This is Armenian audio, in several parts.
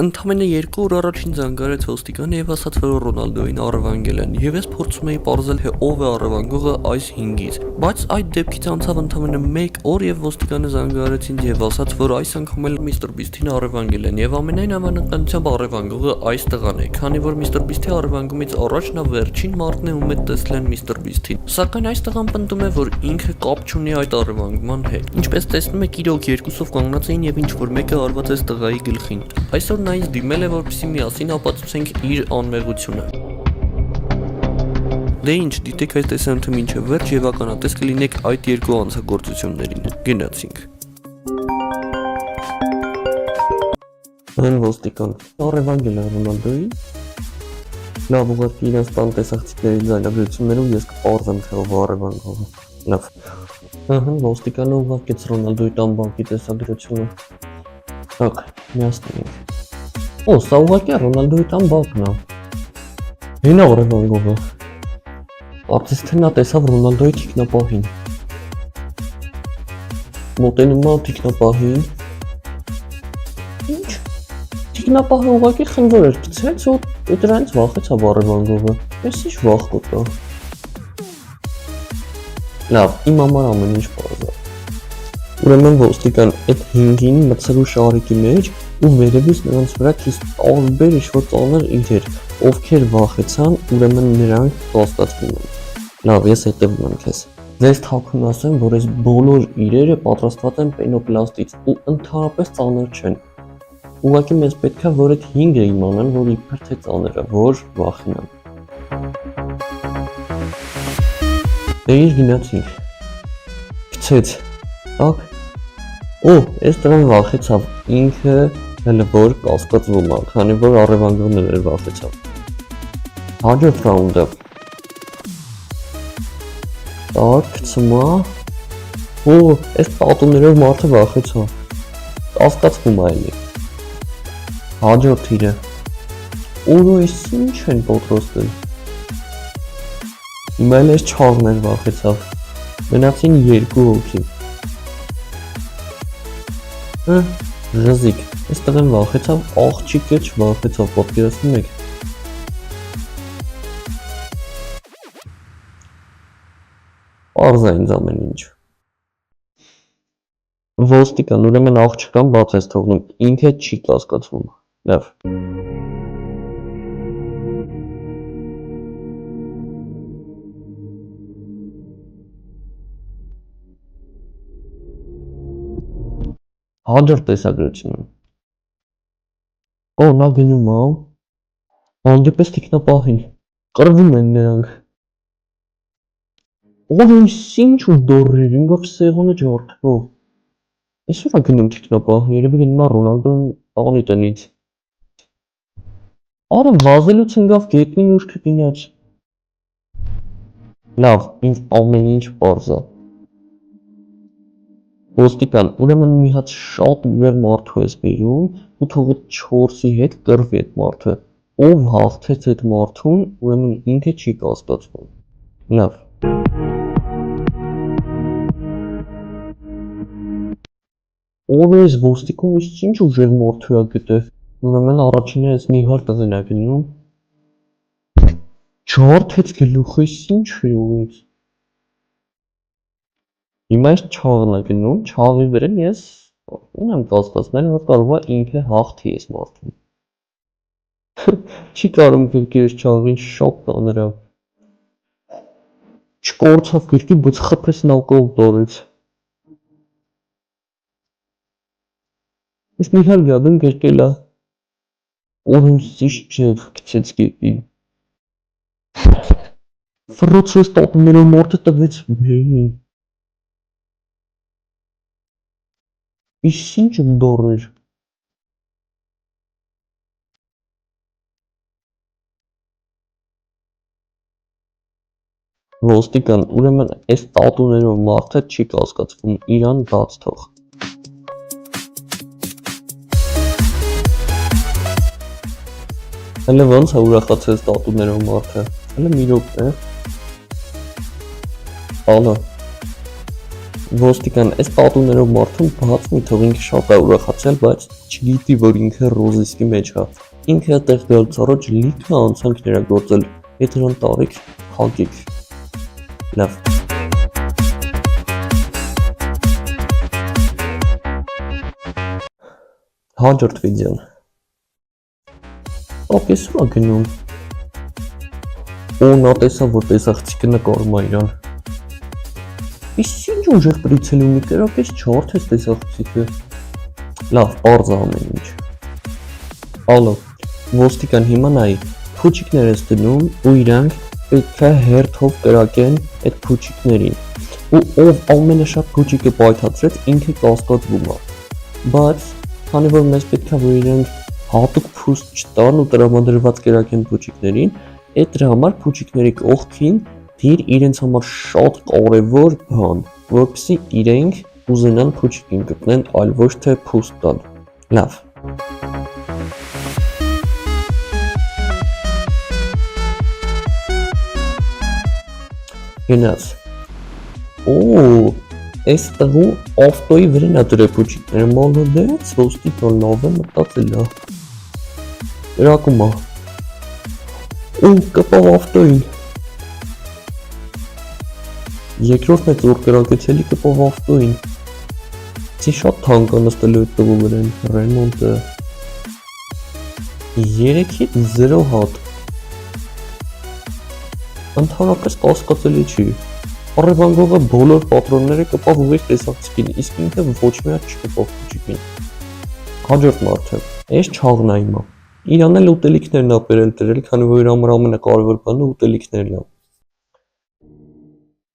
Ընդամենը 2 օր առաջին զանգարեց ոստիկանը եւ ասաց, որ Ռոնալդոին առևանգել են, եւ ես փորձում էի պարզել, թե ով է առևանգողը այս 5-ից, բայց այդ դեպքից անցավ ընդամենը 1 օր եւ ոստիկանը զանգարեց ինձ եւ ասաց, որ այս անգամ էլ Mr. Beast-ին առևանգել են եւ ամենայն ամենականությամբ առևանգողը այս տղան է, քանի որ Mr. Beast-ի առևանգումից առաջ նա վերջին մարդն է, ում հետ տեսել են Mr. Beast-ին, սակայն այս տղան պնդում է, որ ինքը կապ չունի այդ առևանգման հետ։ Ինչպես տեսնում եք, իրոք երկուսով կանգնած էին եւ ինչ որ մեկը արված է տղայի գլխին։ Այսօր նա ինձ դիմել է, որպեսզի միասին ապացուցենք իր անմեղությունը։ Դե ինչ, դիտեք այս տեսանյութը մինչև վերջ եւ ականատես կլինեք այդ երկու անձագործություններին։ Գնացինք։ Այն ոստիկան առևանգել է Ռոնալդոին։ Լավ, ուղղակի իրենց տան տեսախցիկների ձայնագրություններով ես կպարզեմ, թե ով է առևանգողը։ Լավ։ Ոստիկանը ուղղակեց Ռոնալդոյի տան բանկի տեսագրությունը։ Так, միասնենք։ Օ, սա ուղղակի Ռոնալդոյի տան բանկն է։ Հին առևանգողը։ Ապցես թե նա տեսավ Ռոնալդոյի թիկնապահին։ Մոտենում է թիկնապահին։ Ինչ։ Թիկնապահը ուղղակի խնձոր էր գցեց ու դրանից վախեցավ առևանգողը։ Էս ինչ վախ կտա։ Լավ, իմ համար ամեն ինչ պարզ է։ Ուրեմն ոստիկան այդ 5-ին մցրու շարիկի մեջ ու վերևից նրանց վրա քիչ տարբեր ինչ-որ ծանր իրեր, ովքեր վախեցան, ուրեմն նրանք կասկածվում են։ Լավ, ես հետևում եմ քեզ։ Ձեզ թաքուն ասեմ, որ այս բոլոր իրերը պատրաստված են պենոպլաստից ու ընդհանրապես ծանր չեն։ Ուղղակի մեզ պետք է որ այդ 5-ը իմանան, որ իբր թե ծանր է, որ վախենան։ Դե իր գնացինք։ Գցեց։ Так։ Օ, այս տղան վախեցավ, ինքը հələ որ կասկածվում է, քանի որ առևանգողն էր վախեցավ։ Հաջորդ ռաունդը։ Так, գցումա։ Օ, այս պատումներով մարդը վախեցավ։ Կասկածվում է էլի։ Հաջորդ իրը։ Օ, այս ինչ են պատրաստել։ Հիմա էլ այս չաղն էր վախեցավ։ Մնացին 2 հոգի։ Ռզիկ, այս տղեն վախեցավ, աղջիկը չվախեցավ, պատկերացնում եք։ Պարզ է ինձ ամեն ինչ։ Ոստիկան, ուրեմն աղջկան բաց ես թողնում, ինքը չի կասկածվում։ Լավ։ Հաջորդ տեսագրությունը։ Օ, նա գնում է, հանդիպես թիկնապահին, կռվում են նրանք։ Ով ինչ ինչ ու դորրեր, ինքով սեղանը ջարդվող։ Այսօր է գնում թիկնապահը, երևի գնում է Ռոնալդոն աղնի տնից։ Արա վազելուց ընկավ գետնին ուշքը գնաց։ Լավ, ինձ ամեն ինչ պարզ է։ Ոստիկան, ուրեմն մի հատ շատ ուժեղ մարդու ես բերում ու թող այդ 4-ի հետ կռվի այդ մարդը։ Ով հաղթեց այդ մարդուն, ուրեմն ինքը չի կասկածվում։ Լավ։ Ով է այս ոստիկում ինչ ուժեղ մարդու է գտել։ Ուրեմն առաջինը ես մի հատ տղեն է գնում։ Ջարդեց գլուխս, ինչ է ուղից։ Հիմա այս չաղն է գնում, չաղի վերեն ես ունեմ կասկածներ, որ կարող է ինքը հաղթի այս մարդուն։ Չի կարում գրկի այս չաղին շատ տաներ է։ Չկորցավ գրկի, բայց խփեց նակով դարեց։ Ես մի հար գադում գրկել է։ Օրում սիշ չև գցեց գետին։ Ֆրոցոս տատներով մարդը տվեց բերին։ Իսկ ինչ դորր։ Ոստիկան, ուրեմն այս տատուներով մարդը չի կասկածվում, իրան բաց թող։ Հələ ոնց է ուրախացել տատուներով մարդը։ Հələ մի րոպե։ Ալո։ Ոստիկան այս պատուներով մարդուն բաց մի թող ինքը շատ է ուրախացել, բայց չգիտի, որ ինքը ռոզիսկի մեջ է։ Ինքը այդտեղ գալուց առաջ լիքը անցանքներ է գործել, եթե նրան տարիք հագեք։ Լավ։ Հաջորդ վիդեոն։ Ապես ո՞ր է գնում։ Ու նա տեսավ, որ տեսախցիկը նկարում է իրան։ Իսկ ինչ ուժեղ պրիցել ունի, կերակես չարդ ես տեսախցիկը։ Լավ, պարզ ամեն ինչ։ Ալո, ոստիկան հիմա նայի, փուչիկներ ես դնում ու իրանք պետք է հերթով կրակեն այդ փուչիկներին։ Ու ով ամենը շատ փուչիկը պայթացրեց, ինքը կասկածվում է։ Բայց, քանի որ մեզ պետք է որ իրանք հատուկ փուստ չտան ու տրամադրված կրակեն փուչիկներին, այդ դրա համար փուչիկների կողքին դիր իրենց համար շատ կարևոր բան, որպեսզի իրենք ուզենան փուչիկին գտնեն, այլ ոչ թե փուստ տան։ Լավ։ Գնաց։ Օ, այս տղու ավտոյի վրան է դրել փուչիկները, մոլոդեց, ոստիկան լավ է մտածել է։ Կրակում է։ Ու կպավ ավտոյին։ Երկրորդն է ծուր կրակեց էլի կպավ ավտոյին։ Չի շատ թանկ անստելու այդ տղու վրան, Ռեմոնտը։ 3-ից 0 հատ։ Ընդհանրապես կասկածելի չի։ Առևանգողը բոլոր պատրոնները կպավ ուղիղ տեսախցիկին, իսկ ինքը ոչ մի հատ չկպավ փուչիկին։ Հաջորդ մարդը, այս չաղն է հիմա։ Իրան էլ ուտելիքներն է բերել դրել, քանի որ իր համար ամենակարևոր բանը ուտելիքներն է։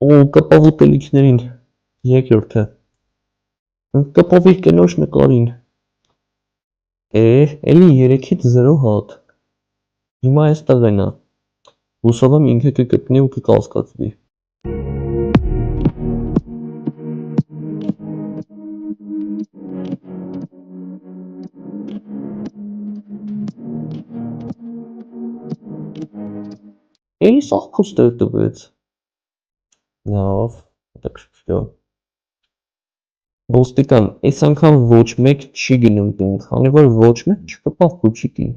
Ու կպավ ուտելիքներին, երկրորդը։ Կպավ իր կնոջ նկարին։ Էլի 3-ից 0 հատ։ Հիմա այս տղեն է։ Հուսով եմ ինքը կգտնի ու կկասկածվի։ Էլի սաղ փուստ է տվեց։ Լավ, հետաքրքիր է։ Ոստիկան, այս անգամ ոչ մեկ չի գնում տուն, քանի որ ոչ մեկ չկպավ փուչիկին։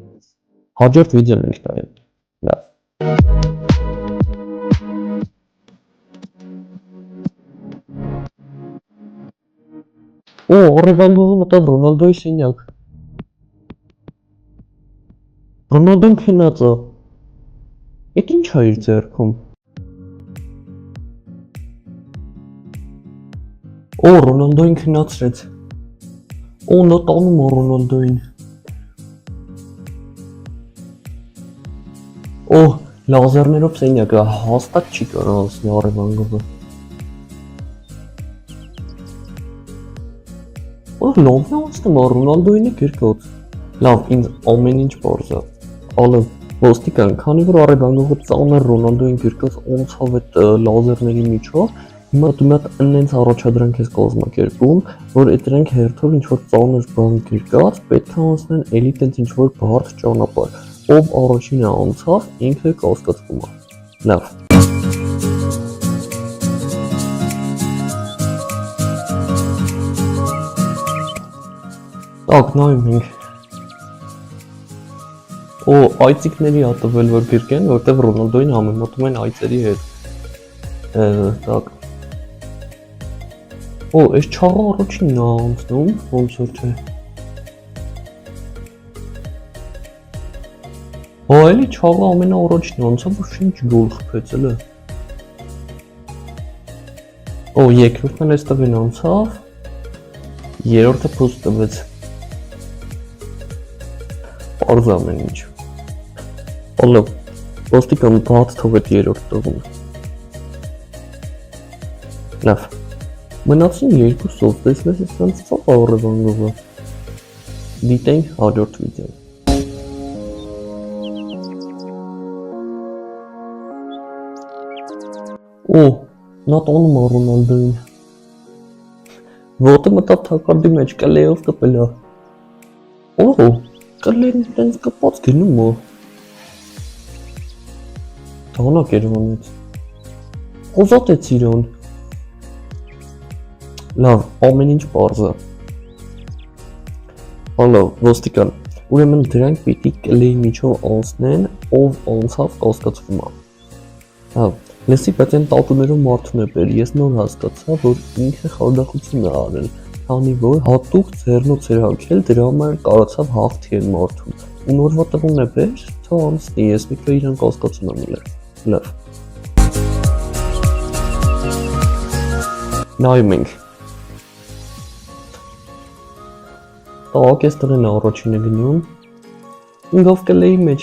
Հաջորդ վիդեոն ենք նայել։ Լավ։ Օ, առևանգողը մտավ Ռոնալդոյի սենյակ։ Ռոնալդոն քնած է։ Էդ ինչ է իր ձեռքում։ Օ, Ռոնալդոին քնացրեց։ Օ, նա տանում է Ռոնալդոին։ Օ, լազերներով սենյակը հաստատ չի կարող անցնել առևանգողը։ Օ, լավ է անցնում է Ռոնալդոյինը կերկոց։ Լավ, ինձ ամեն ինչ պարզ է։ Ալո, ոստիկան, քանի որ առևանգողը ծանր Ռոնալդոյին կերկոց անցավ այդ լազերների միջով, հիմա դու մատ ընենց առաջադրանք ես կազմակերպում, որ այդ դրանք հերթով ինչ-որ ծանր բան կերկած, պետք է անցնեն էլի տենց ինչ-որ բարդ ճանապարհ, ով առաջինը անցավ, ինքը կասկածվում է։ Լավ։ Так, նայում ենք։ Օ, այծիկների ա տվել, որ գրկեն, որտեղ Ռոնալդոին համեմատում են այծերի հետ։ Так։ Օ, այս չաղը առաջինն է անցնում, ոնց որ թե։ Օ, էլի չաղը ամենաառաջինն անցավ, որ ինչ գոլ խփեց էլի։ Օ, երկրորդն էլ այստեղ են անցավ, երրորդը փուստ տվեց։ Պարզ ամեն ինչ։ Ալո, ոստիկան բաց թող այդ երրորդ տղուն։ Լավ։ Մնացին երկուսով, տեսնես ես սենց ծապ առևանգողը։ Դիտենք հաջորդ վիդեոն։ Օ, նա տանում է Ռոնալդոին։ Ոտը մտավ թակարդի մեջ, կլեով կպել է։ Օ, կլեն տենց կպած գնում է։ Դանակ էր անեց։ Խոզատեց իրան։ Լավ, ամեն ինչ պարզ է։ Ալո, ոստիկան, ուրեմն դրանք պիտի կլեի միջով անցնեն, ով անցավ կասկածվում է։ Հա, լսի, բայց այն տատուներով մարդուն է բեր, ես նոր հասկացա, որ ինքը խարդախություն է արել, քանի որ հատուկ ձեռնոց էր հագել, դրա համար կարացավ հաղթի են մարդուն։ Ու նորվա տղուն է բեր, թող անցնի, ես մի քիչ իրան կասկածում եմ ուներ։ Լավ։ Նայում ենք։ Տակ ես տնեն առաջինը գնում, ինգով կլեի մեջ։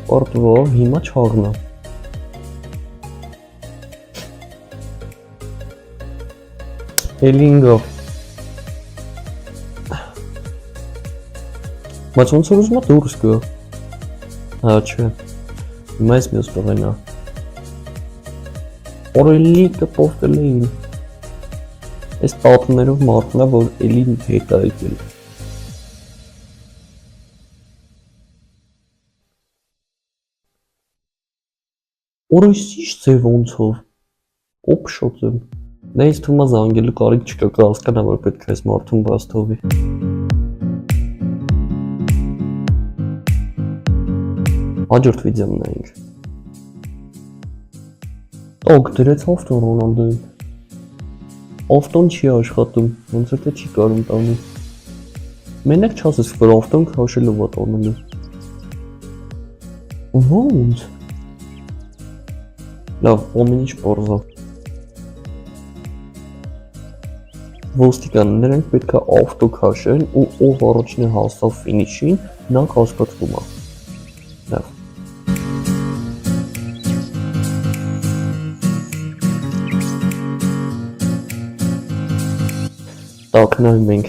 Պարտվո, հիմա չաղնա։ Էլինգով։ Բայց ոնց որ ուզում է դուրս գա։ Հա, չէ։ Հիմա ես մյուս տղենա։ Օրելի կպով կլեին։ Այս տատուներով մարդն է, որ էլին հետ է եկել։ Օրույսիշ ձև ոնցով, օպշոտ եմ, նա ես թվում է զանգելու կարիք չկա կհասկանա, որ պետք է այս մարդուն բաց թողի։ Հաջորդ վիդեոն նայենք։ Տակ դրեց ավտոն Ռոնալդոյին։ Ավտոն չի աշխատում, ոնց որ թե չի կարում տանի։ Մենակ չասես, որ ավտոն քաշելով է տանելու։ Ոնց։ Լավ, ամեն ինչ պարզ է։ Ոստիկան, նրանք պետք է ավտո քաշեն ու ով առաջինը հասավ ֆինիշին, նա կասկածվում է։ Լավ։ Так, նայում ենք։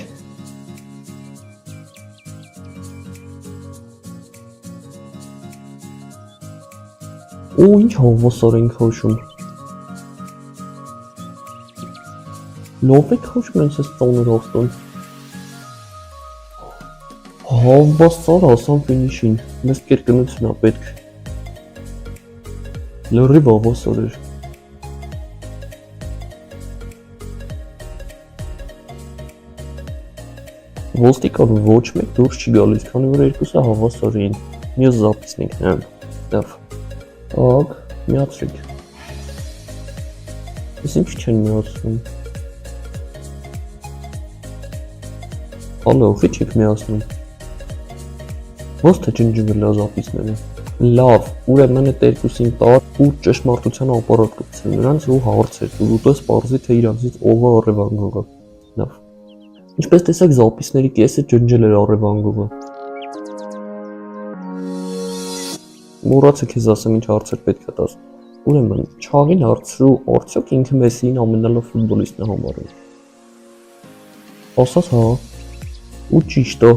Ու ինչ հավասար ենք հոշում։ Լով եք հոշում ենք ես ծանր ավտոն։ Հավասար ասան ֆինիշին, մեզ կերկնություն է պետք։ Լրիվ հավասար էր։ Ոստիկան ոչ մեկ դուրս չի գալիս, քանի որ երկուսը հավասար էին։ Մյուս զապիսն ենք նայում։ Լավ։ Так, միացրիք։ Ես ինչ չեն միացնում։ Ալո, ինչ եք միացնում։ Ոնց թե ջնջվել է զապիսները։ Լավ, ուրեմն այդ երկուսին տար ու ճշմարտության ապարատ կպցրին նրանց ու հարցեր, ու ուտես պարզի, թե իրանցից ով է առևանգողը։ Լավ։ Ինչպես տեսակ զապիսների կեսը ջնջել էր առևանգողը։ Մոռացա քեզ ասեմ ինչ հարցեր պետք է տաս։ Ուրեմն, չաղին հարցրու, արդյոք ինքը Մեսսիին ամենալավ ֆուտբոլիստն է համարում։ Ասաց հա։ Ու ճիշտ է։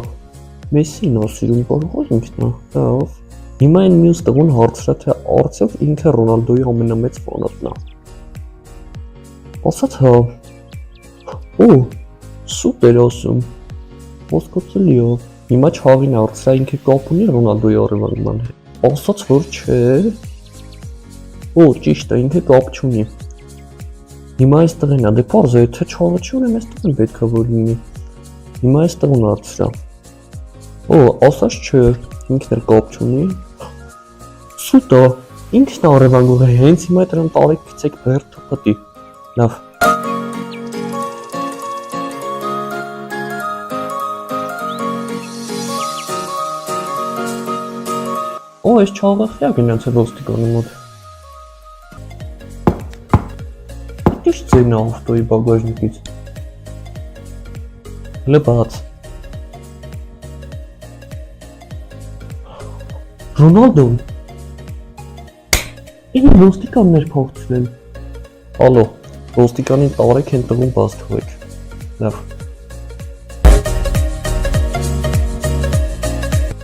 Մեսսին է սիրում, կարող ինքն է։ Լավ։ Հիմա այն մյուս տղուն հարցրա, թե արդյոք ինքը Ռոնալդոյի ամենամեծ ֆանատն է։ Ասաց հա։ Օ, սուպեր ասում։ Ոսկոցելի է։ Հիմա չաղին հարցրա, ինքը կապ ունի Ռոնալդոյի առևանգման հետ։ Ասաց որ չէ։ Օ, ճիշտ է, ինքը կապ չունի։ Հիմա այս տղեն է, դե պարզ է, թե չաղը չի ունեմ, այս տղեն պետք է որ լինի։ Հիմա այս տղուն հարցրա։ Օ, ասաց չէ, ինքն էլ կապ չունի։ Սուտ է, ինքն է առևանգողը, հենց հիմա դրան տարեք գցեք բերդ ու պտի։ Լավ։ Օ, այս չաղախյա գնաց է ոստիկանի մոտ։ Ինչ ձերն է ավտոյի բագաժնիկից։ Հլը բաց։ Ռոնալդոն։ Ինչ ոստիկաններ փոխցրել։ Ալո, ոստիկանին տարեք են տղուն բաց թողեք։ Լավ։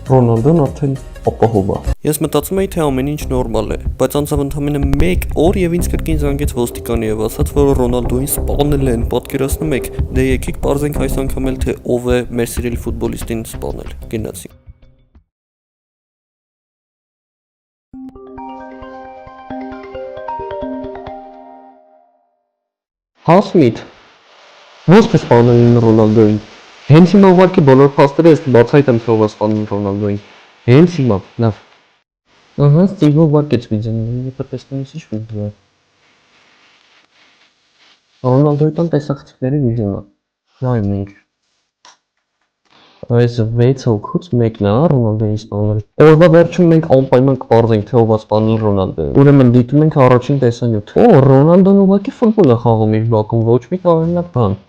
Ռոնալդոն արդեն ապահով է։ Ես մտածում էի, թե ամեն ինչ նորմալ է, բայց անցավ ընդամենը 1 օր եւ ինձ կրկին զանգեց ոստիկանը եւ ասաց, որ Ռոնալդոին սպանել են, պատկերացնում եք, դե եկեք բարձենք այս անգամ էլ թե ով է մեր սիրելի ֆուտբոլիստին սպանել։ Գնացի։ Հասմիտ, ո՞նց է սպանել Ռոնալդոին։ Հենց հիմա ուղղակի բոլոր փաստերը ես բացայտեմ թե ով է սպանել Ռոնալդոին։ Հենց հիմա, լավ։ Ահա, ստիգո ուղարկեց վիդեոն, ինձ պատասխանեց ինչ վիդեո։ Ռոնալդոյի տան տեսախցիկների վիդեոն է։ Նայում ենք։ Այս 6 հոգուց մեկն է Ռոնալդոյին սպանել։ Օրվա վերջում մենք անպայման կպարզենք թե ով է սպանել Ռոնալդոյին։ Ուրեմն դիտում ենք առաջին տեսանյութ։ Օ, Ռոնալդոն ուղղակի ֆուտբոլ է խաղում իր բակում, ոչ մի տարօրինակ բան։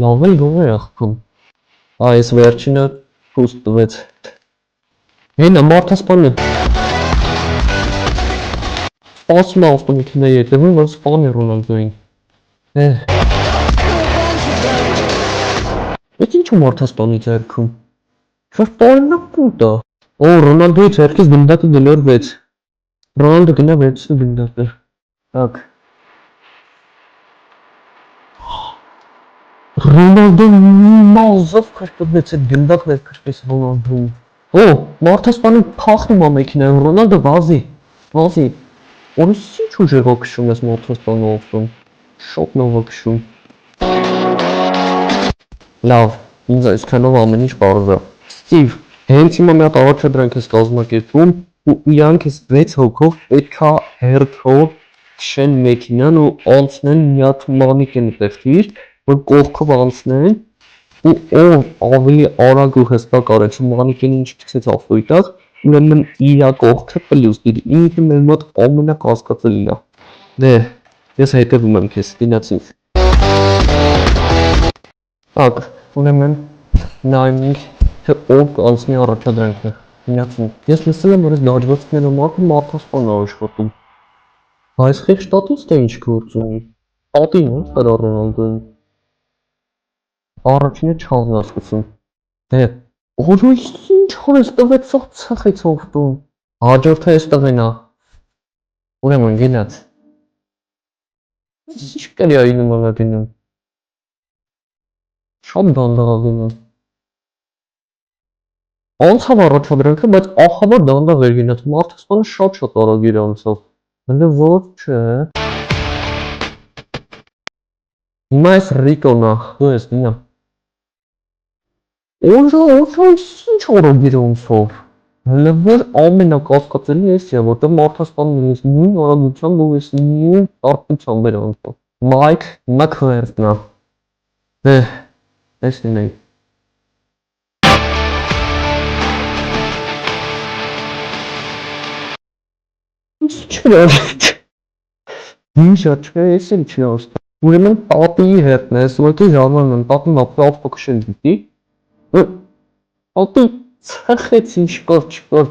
Լավ էլ գոլ է խփում։ Այս վերջինը փուստ տվեց։ Հենա մարդը սպանել։ Սպասում է ավտոմեքենայի հետևում, որ սպանի Ռոնալդոյին։ Այդ ինչու մարդը սպանի ձեռքում։ Շատ տարօրինակ բուտ է։ Օ, Ռոնալդոյի ձեռքից գնդակը գլորվեց։ Ռոնալդո գնա վերցրու գնդակը։ Так։ Ռոնալդոն մազով քրկվեց այդ գնդակն էր քրկես Ռոնալդոյին։ Օ, մարդը սպանում փախնում է մեքենայում, Ռոնալդո վազի։ Որից ինչ ուժեղ է քշում ես մարդը սպանու ավտոն։ Շոկնով է քշում։ Լավ, ինձ այսքանով ամեն ինչ պարզ է։ Ստիվ, հենց հիմա մի հատ առաջադրանք ես կազմակերպում ու իրանք ես 6 հոգով պետքա հերթով քշեն մեքենան ու անցնեն մի հատ մանիկեն տեղիր, որ կողքով անցնեն ու ով ավելի արագ ու հստակ արեց մանիկենին չգցեց ավտոյի տակ, ուրեմն իրա կողքը պլյուս դիր, ինքը մեր մոտ ամենակասկածելին է։ Դե, ես հետևում եմ քեզ, գնացինք։ Так, ուրեմն նայում ենք, թե ով կանցնի առաջադրանքը։ Գնացինք։ Ես լսել եմ, որ այս դաջվածքները մարդասպան է աշխատում։ Այս խիղճ տատուց թե ինչ գործ ունի։ Տատին է դրա Ռոնալդոյին։ Առաջինը չաղն է սկսում։ Դե, օրո ինչ հորես տվեցող ցխից ավտոն։ Հաջորդը էստեղ են է։ Ուրեմն գնաց։ Ինչ կարի այնում է գնում։ Շատ դանդաղ է գնում։ Անցավ առաջադրանքը, բայց ահավոր դանդաղ էր գնաց, մարդասպանը շատ արագ էր անցավ։ Հələ ոչ չէ։ Հիմա այս Ռիկոն է, դու ես գնա։ Օժա, ինչ արագ էր անցավ։ Հələ որ ամենակասկածելի էս է, որտեղ մարդասպանը ես նույն արագությամբ ու ես նույն տառպությամբ էր անցավ։ Մայք, հիմա քո հերթն է։ Դե, տեսնենք։ Չէ, ինչ չէ, ես էլ չի ասում։ Ուրեմն տատիի հետն է, ուղղակի ժամանն են, տատին ապա քշել դիտի։ Տատի ցխեց ինչ չկար։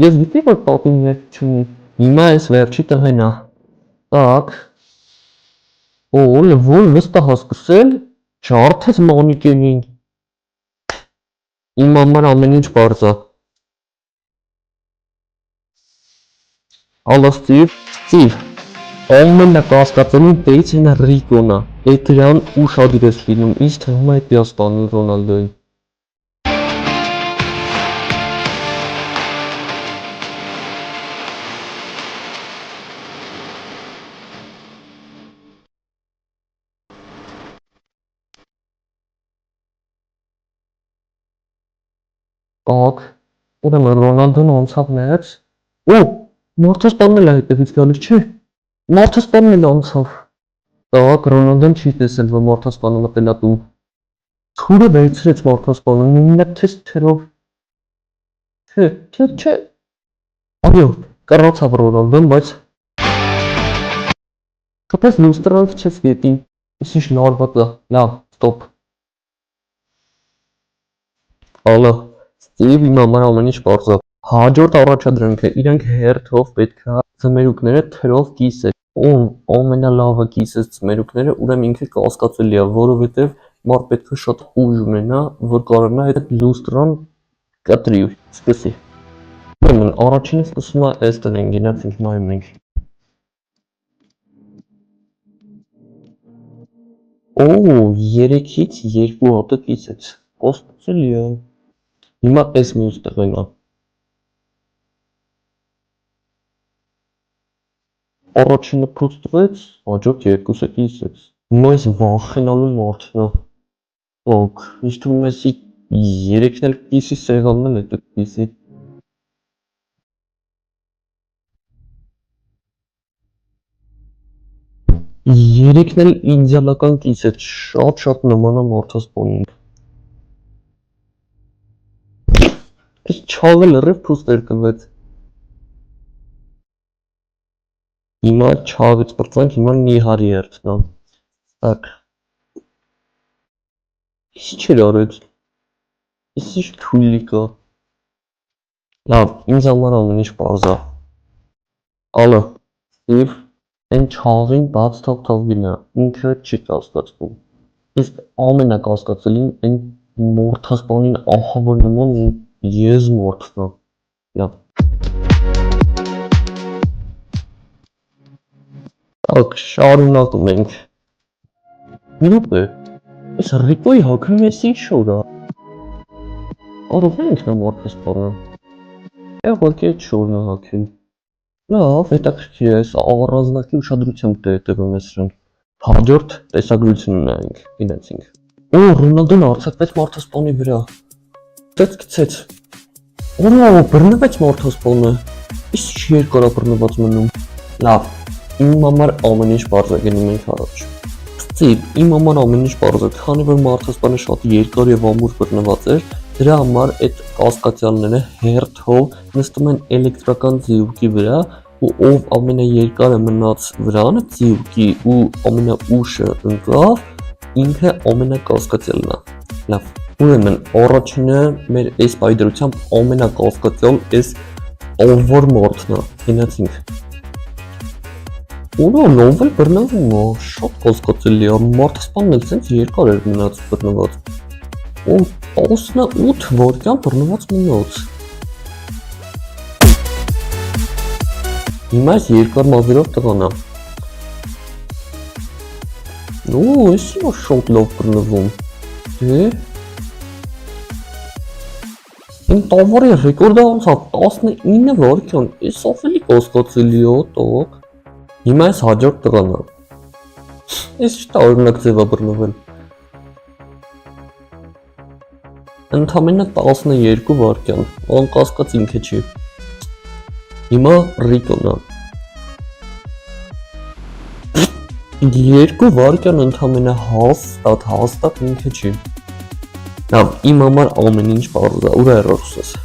Ես գիտի որ տատին հետ չունի։ Հիմա այս վերջի տղեն է։ Так։ Օ, որ վստահ հասկսել, ջարդեց մանիկենին։ Իմ համար ամեն ինչ բարձ է։ Ալո Ստիվ, ամենակասկածելի տեից հենա Ռիկոն է, այդ դրան ուշադիր ես լինում, ինձ թվում է դա սպանել Ռոնալդոյին։ Так, ուրեմն Ռոնալդոն անցավ ներս։ Օ, մարդը սպանել է հետևից գալիս, չէ։ Մարդը սպանել անցավ։ Так, Ռոնալդոն չի տեսել, որ մարդը սպանել է պենալտում։ Թուրը վերցրեց մարդը սպանել, նույնակ թերով։ Չէ։ Այո, կռացավ Ռոնալդոն, բայց շփես լուստրով չես գետին։ Ինչ նորմալ է։ Լավ, ստոպ։ Ալո, Ստիվ իմ համար ամեն ինչ բարձր է։ Հաջորդ առաջադրանքը իրանք հերթով պետք է ծմերուկները թրով կիսել։ Ում ամենալավը կիսեց ծմերուկները, ուրեմն ինքը կասկածելի է, որովհետև մարդ պետք է շատ ուժ ունենա, որ կարողանա այդ լուստրան Կտրի ու սկսի։ Ուրեմն առաջինը սկսում է այստեղ են գնացինք նայում ենք։ Օ, 3-ից 2 հատը կիսեց։ Կոստացելի է։ Հիմա այս մյուս տեղն է։ Առաջինը փոստվեց, հաջորդ երկուսը կիսեց։ Հիմա այս վախենալու մարդն է։ Ok, ինչ թվում է 3-ն էլ կիսի սեղանն էլ հետո կիսի։ Երեքն էլ իդեալական կիսեց, շատ նման է մարդասպանին։ Այս չաղը լրիվ փուստ երկնվեց։ Հիմա չաղից պրծանք, հիմա նիհարի երդնան։ Так։ Ինչ չեր արեց։ Ինչ թույլի կա։ Լավ, ինձ համար ամեն ինչ պարզ է։ Ալո, Ստիվ, այն չաղին բաց թող գնա, ինքը չի կասկածվում։ Իսկ ամենակասկածելին այն մարդասպանին ահավոր նման ես մարդն է։ Լավ։ Так, շարունակում ենք։ Մի րոպե, այս Ռիկոյի հագնում ես ինչ շոր է։ Կարող ենք նա մարդասպանը։ Ուղղակի այդ շորն է հագել։ Լավ, հետաքրքիր է, առանձնակի ուշադրությամբ հետևում ես սրան։ Հաջորդ տեսագրությունն նայենք, գնացինք։ Օ, Ռոնալդոն արձակվեց մարդասպանի վրա։ Գցեց։ Օ, բռնվեց մարդասպանը։ Իսկ չի երկար է բռնված մնում։ Լավ, իմ համար ամեն ինչ պարզ է, գնում ենք առաջ։ Ստիվ, իմ համար ամեն ինչ պարզ է, քանի որ մարդասպանը շատ երկար եւ ամուր բռնված էր, դրա համար այդ կասկածյալները հերթով նստում են էլեկտրական ձիուկի վրա ու ով ամենաերկարը մնաց վրան ձիուկի ու ամենաուշը ընկավ, ինքը ամենակասկածյալն է։ Լավ, ուրեմն առաջինը մեր այս պայդրությամբ ամենակասկածյալ այս ով մարդն է, գնացինք։ Ուրո նովել բռնվում է, շատ կասկածելի է, մարդասպանն էլ սենց երկար էր մնաց բռնված։ Ու 18 վայրկյան բռնված մնաց։ Հիմա այս երկար մազերով տղան է։ Ու, ես հիմա շատ լավ բռնվում։ Դե։ Իմ տավարի ռեկորդը անցավ 19 վայրկյան, ես ավելի կասկածելի է, տող։ Հիմա այս հաջորդ տղան է։ Ես չտա օրինակ ձև է բռնվել։ Ընդամենը 12 վայրկյան, անկասկած ինքը չի։ Հիմա Ռիկոն է։ 2 վայրկյան ընդամենը հաստատ ինքը չի։ Լավ, իմ համար ամեն ինչ պարզ է, ուր է երրորդս։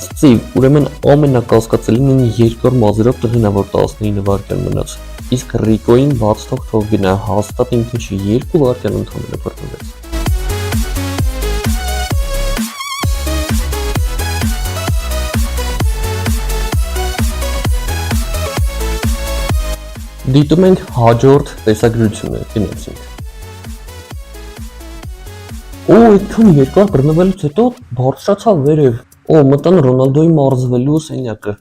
Ստիվ, ուրեմն ամենակասկածելին են երկար մազերով տղին է, որ 19 վայրկյան մնաց։ Իսկ Ռիկոյին բաց թող գնա, հաստատ ինքը չի, 2 վայրկյան ընդամենը բռնվեց։ Դիտում ենք հաջորդ տեսագրությունը, գնացինք։ Օ, այդքան երկար բռնվելուց հետո բարձրացավ վերև։ Օ, մտան Ռոնալդոյի մարզվելու սենյակը։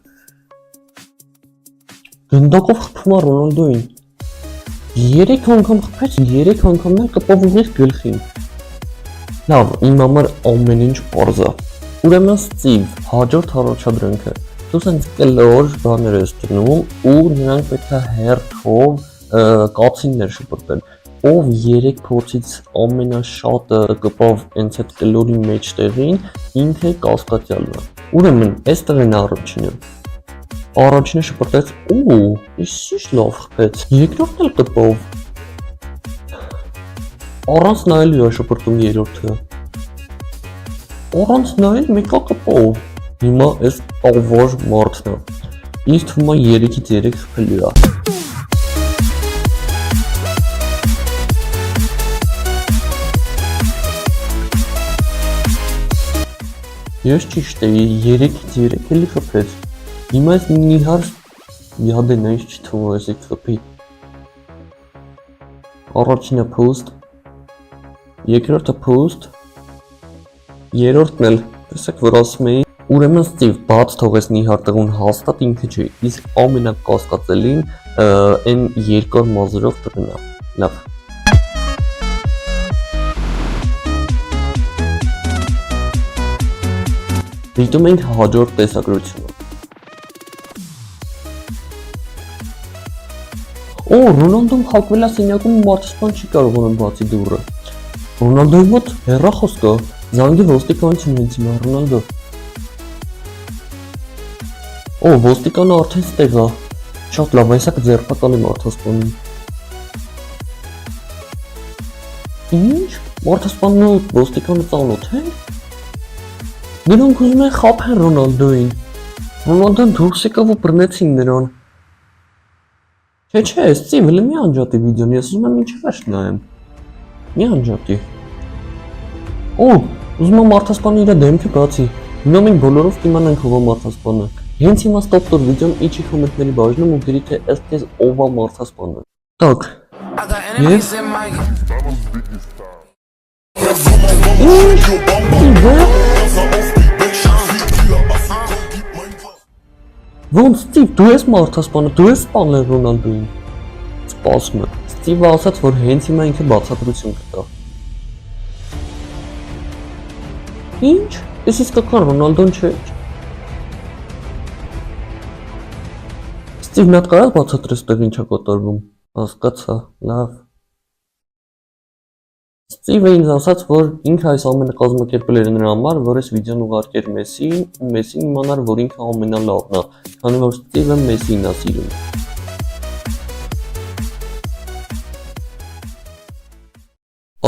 Գնդակով խփում է Ռոնալդոյին։ 3 անգամ խփեց, 3 անգամն էլ կպավ ուղիղ գլխին։ Լավ, իմ համար ամեն ինչ պարզ է։ Ուրեմն Ստիվ, հաջորդ առաջադրանքը։ Դու սենց կլոր բաներ ես դնում ու նրանք պետք է հերթով կացիններ շպրտեն։ Ով 3 փորձից ամենաշատը կպավ հենց այդ կլորի մեջտեղին, ինքը կասկածյալն է։ Ուրեմն, այստեղ են առաջինը։ Առաջինը շպրտեց, օ, ինչ լավ խփեց։ Երկրորդն էլ կպավ։ Առանց նայելու է շպրտում երրորդը։ Առանց նայել մեկը կպավ։ Հիմա այս ավոր մարդն է։ Ինձ թվում է 3-ից 3 խփելու է։ Ես ճիշտ էի, 3-ից 3 էլի խփեց։ Հիմա այս նիհար յադեն է, ինչ չթվում է այս խփի։ Առաջինը post, երկրորդը post, երրորդն էլ Տեսեք, որ ասում էի, ուրեմն Ստիվ բաց թողեց նիհարտեղուն հաստատ ինքը չէ, իսկ ամենակասկածելին այն երկար մազերով տրն է։ Լավ։ Դիտում ենք հաջորդ տեսագրությունը։ Օ, Ռոնալդոն հակվել է սենյակում ու մարդասպան չի կարողանում բացի դուռը։ Ռոնալդոյի մոտ հեռախոս կա, զանգի ոստիկանություն հենց հիմա Ռոնալդո։ Օ, ոստիկանը արդեն ստեղ է։ Շատ լավ, այսա կձերբակալի մարդասպանին։ Ինչ? Մարդասպանն ու ոստիկանը ծանոթ են։ Նրանք ուզում են խաբեն Ռոնալդոյին։ Ռոնալդոն դուրս եկավ ու բռնեցին նրան։ Չէ, Ստիվ, մի անջատի վիդեոն, ես ուզում եմ մինչև վերջ նայեմ։ Մի անջատի։ Օ, ուզում եմ մարդասպանը իր դեմքը բացի։ Հիմա մենք բոլորով կիմանանք ով է մարդասպանը։ Հենց հիմա ստոպ տուր վիդեոն իջի կոմենտների բաժնում ու գրի թե ըստ քեզ ով է մարդասպանը։ Так։ Ես Ոնց Ստիվ, դու ես մարդասպանը, դու ես սպանել Ռոնալդոյին։ Սպասում եմ։ Ստիվը ասաց, որ հենց հիմա ինքը բացատրություն կտա։ Ինչ? Ես իսկական Ռոնալդոն չէ։ Ստիվ նա կարա բացատրես տեղ ինչա կատարվում։ Հասկացա, լավ։ Ստիվը ինձ ասաց, որ ինքը այս ամենը կազմակերպել էր նրա համար, որ այս վիդեոն ուղարկեր Մեսսիին, ու Մեսսին իմանար, որ ինքը ամենալավն է, քանի որ Ստիվը Մեսսին է սիրում։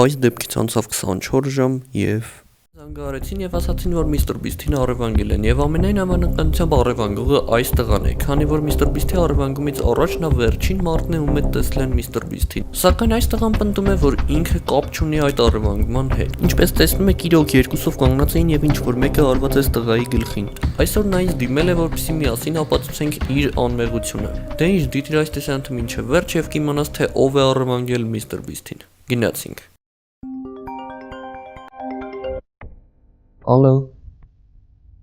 Այս դեպքից անցավ 24 ժամ եւ զանգահարեցին եւ ասացին, որ Մr. Beast-ին առևանգել են եւ ամենայն հավանականությամբ առևանգողը այս տղան է, քանի որ Mr. Beast-ի առևանգումից առաջ նա վերջին մարդն է, ում հետ տեսել են Mr. Beast-ին։ Սակայն այս տղան պնդում է, որ ինքը կապ չունի այդ առևանգման հետ։ Ինչպես տեսնում եք, իրոք երկուսով կանգնած էին եւ ինչ որ մեկը արված է տղայի գլխին։ Այսօր նա ինձ դիմել է, որպեսզի միասին ապացուցենք իր անմեղությունը։ Դե ինչ, դիտիր այս տեսանյութը մինչև վերջ եւ կիմանաս թե ով է առևանգել Mr. Beast-ին։ Գնացինք։ Ալո։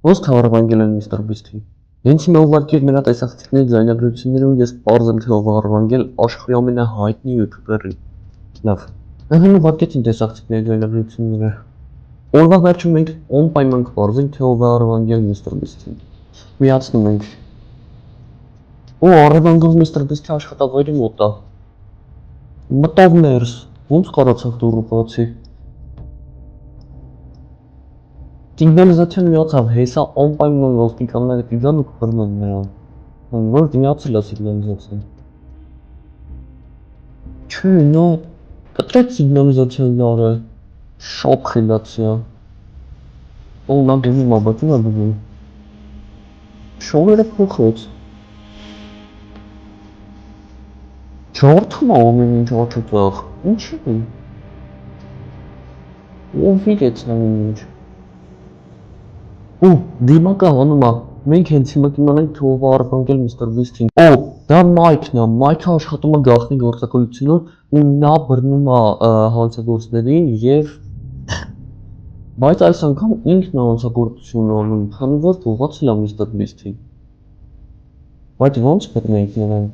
Ոնց կառավանգել են Mr. Beast-ին։ Հենց հիմա ուղարկել նրա տեսախցիկների ձայնագրությունները ու ես պարզ եմ թե ով առևանգել աշխարհի ամենահայտնի յութուբերը։ Լավ։ Ահա ուղարկեցին տեսախցիկների ձայնագրությունները։ Օրվա վերջում մենք անպայման կպարզենք թե ով է առևանգել Mr. Beast-ին։ Միացնում ենք։ Օ, առևանգող Mr. Beast-ի աշխատավայրի մոտ է։ Մտավ ներս։ Ոնց կարողացավ դուրը բացի։ Սիգնալիզացիան միացավ, հեսա անպայման ոստիկանները կգան ու կբռնեն նրան։ Որ միացել է սիգնալիզացիան։ Չէ, նա կտրեց սիգնալիզացիան լարը։ Շատ խելացիա։ Օ, նա դեպի մաբատում է բգում։ Շողերը փոխեց։ Ջարդում է ամեն ինչ աչուծաղ։ Ինչի՞։ Ով իրեց ամեն ինչ։ Ու դիմակը հանում է, մենք հենց հիմա կիմանանք թե ով է առևանգել Mr. Beast-ին։ Օ, դա Մայքն է, Մայքը աշխատում է գաղտնի գործակալությունում ու նա բռնում է հանցագործներին եւ բայց այս անգամ ինքն է հանցագործություն անում, քանի որ փողացել է Mr. Beast-ին։ Բայց ոնց բռնենք նրան։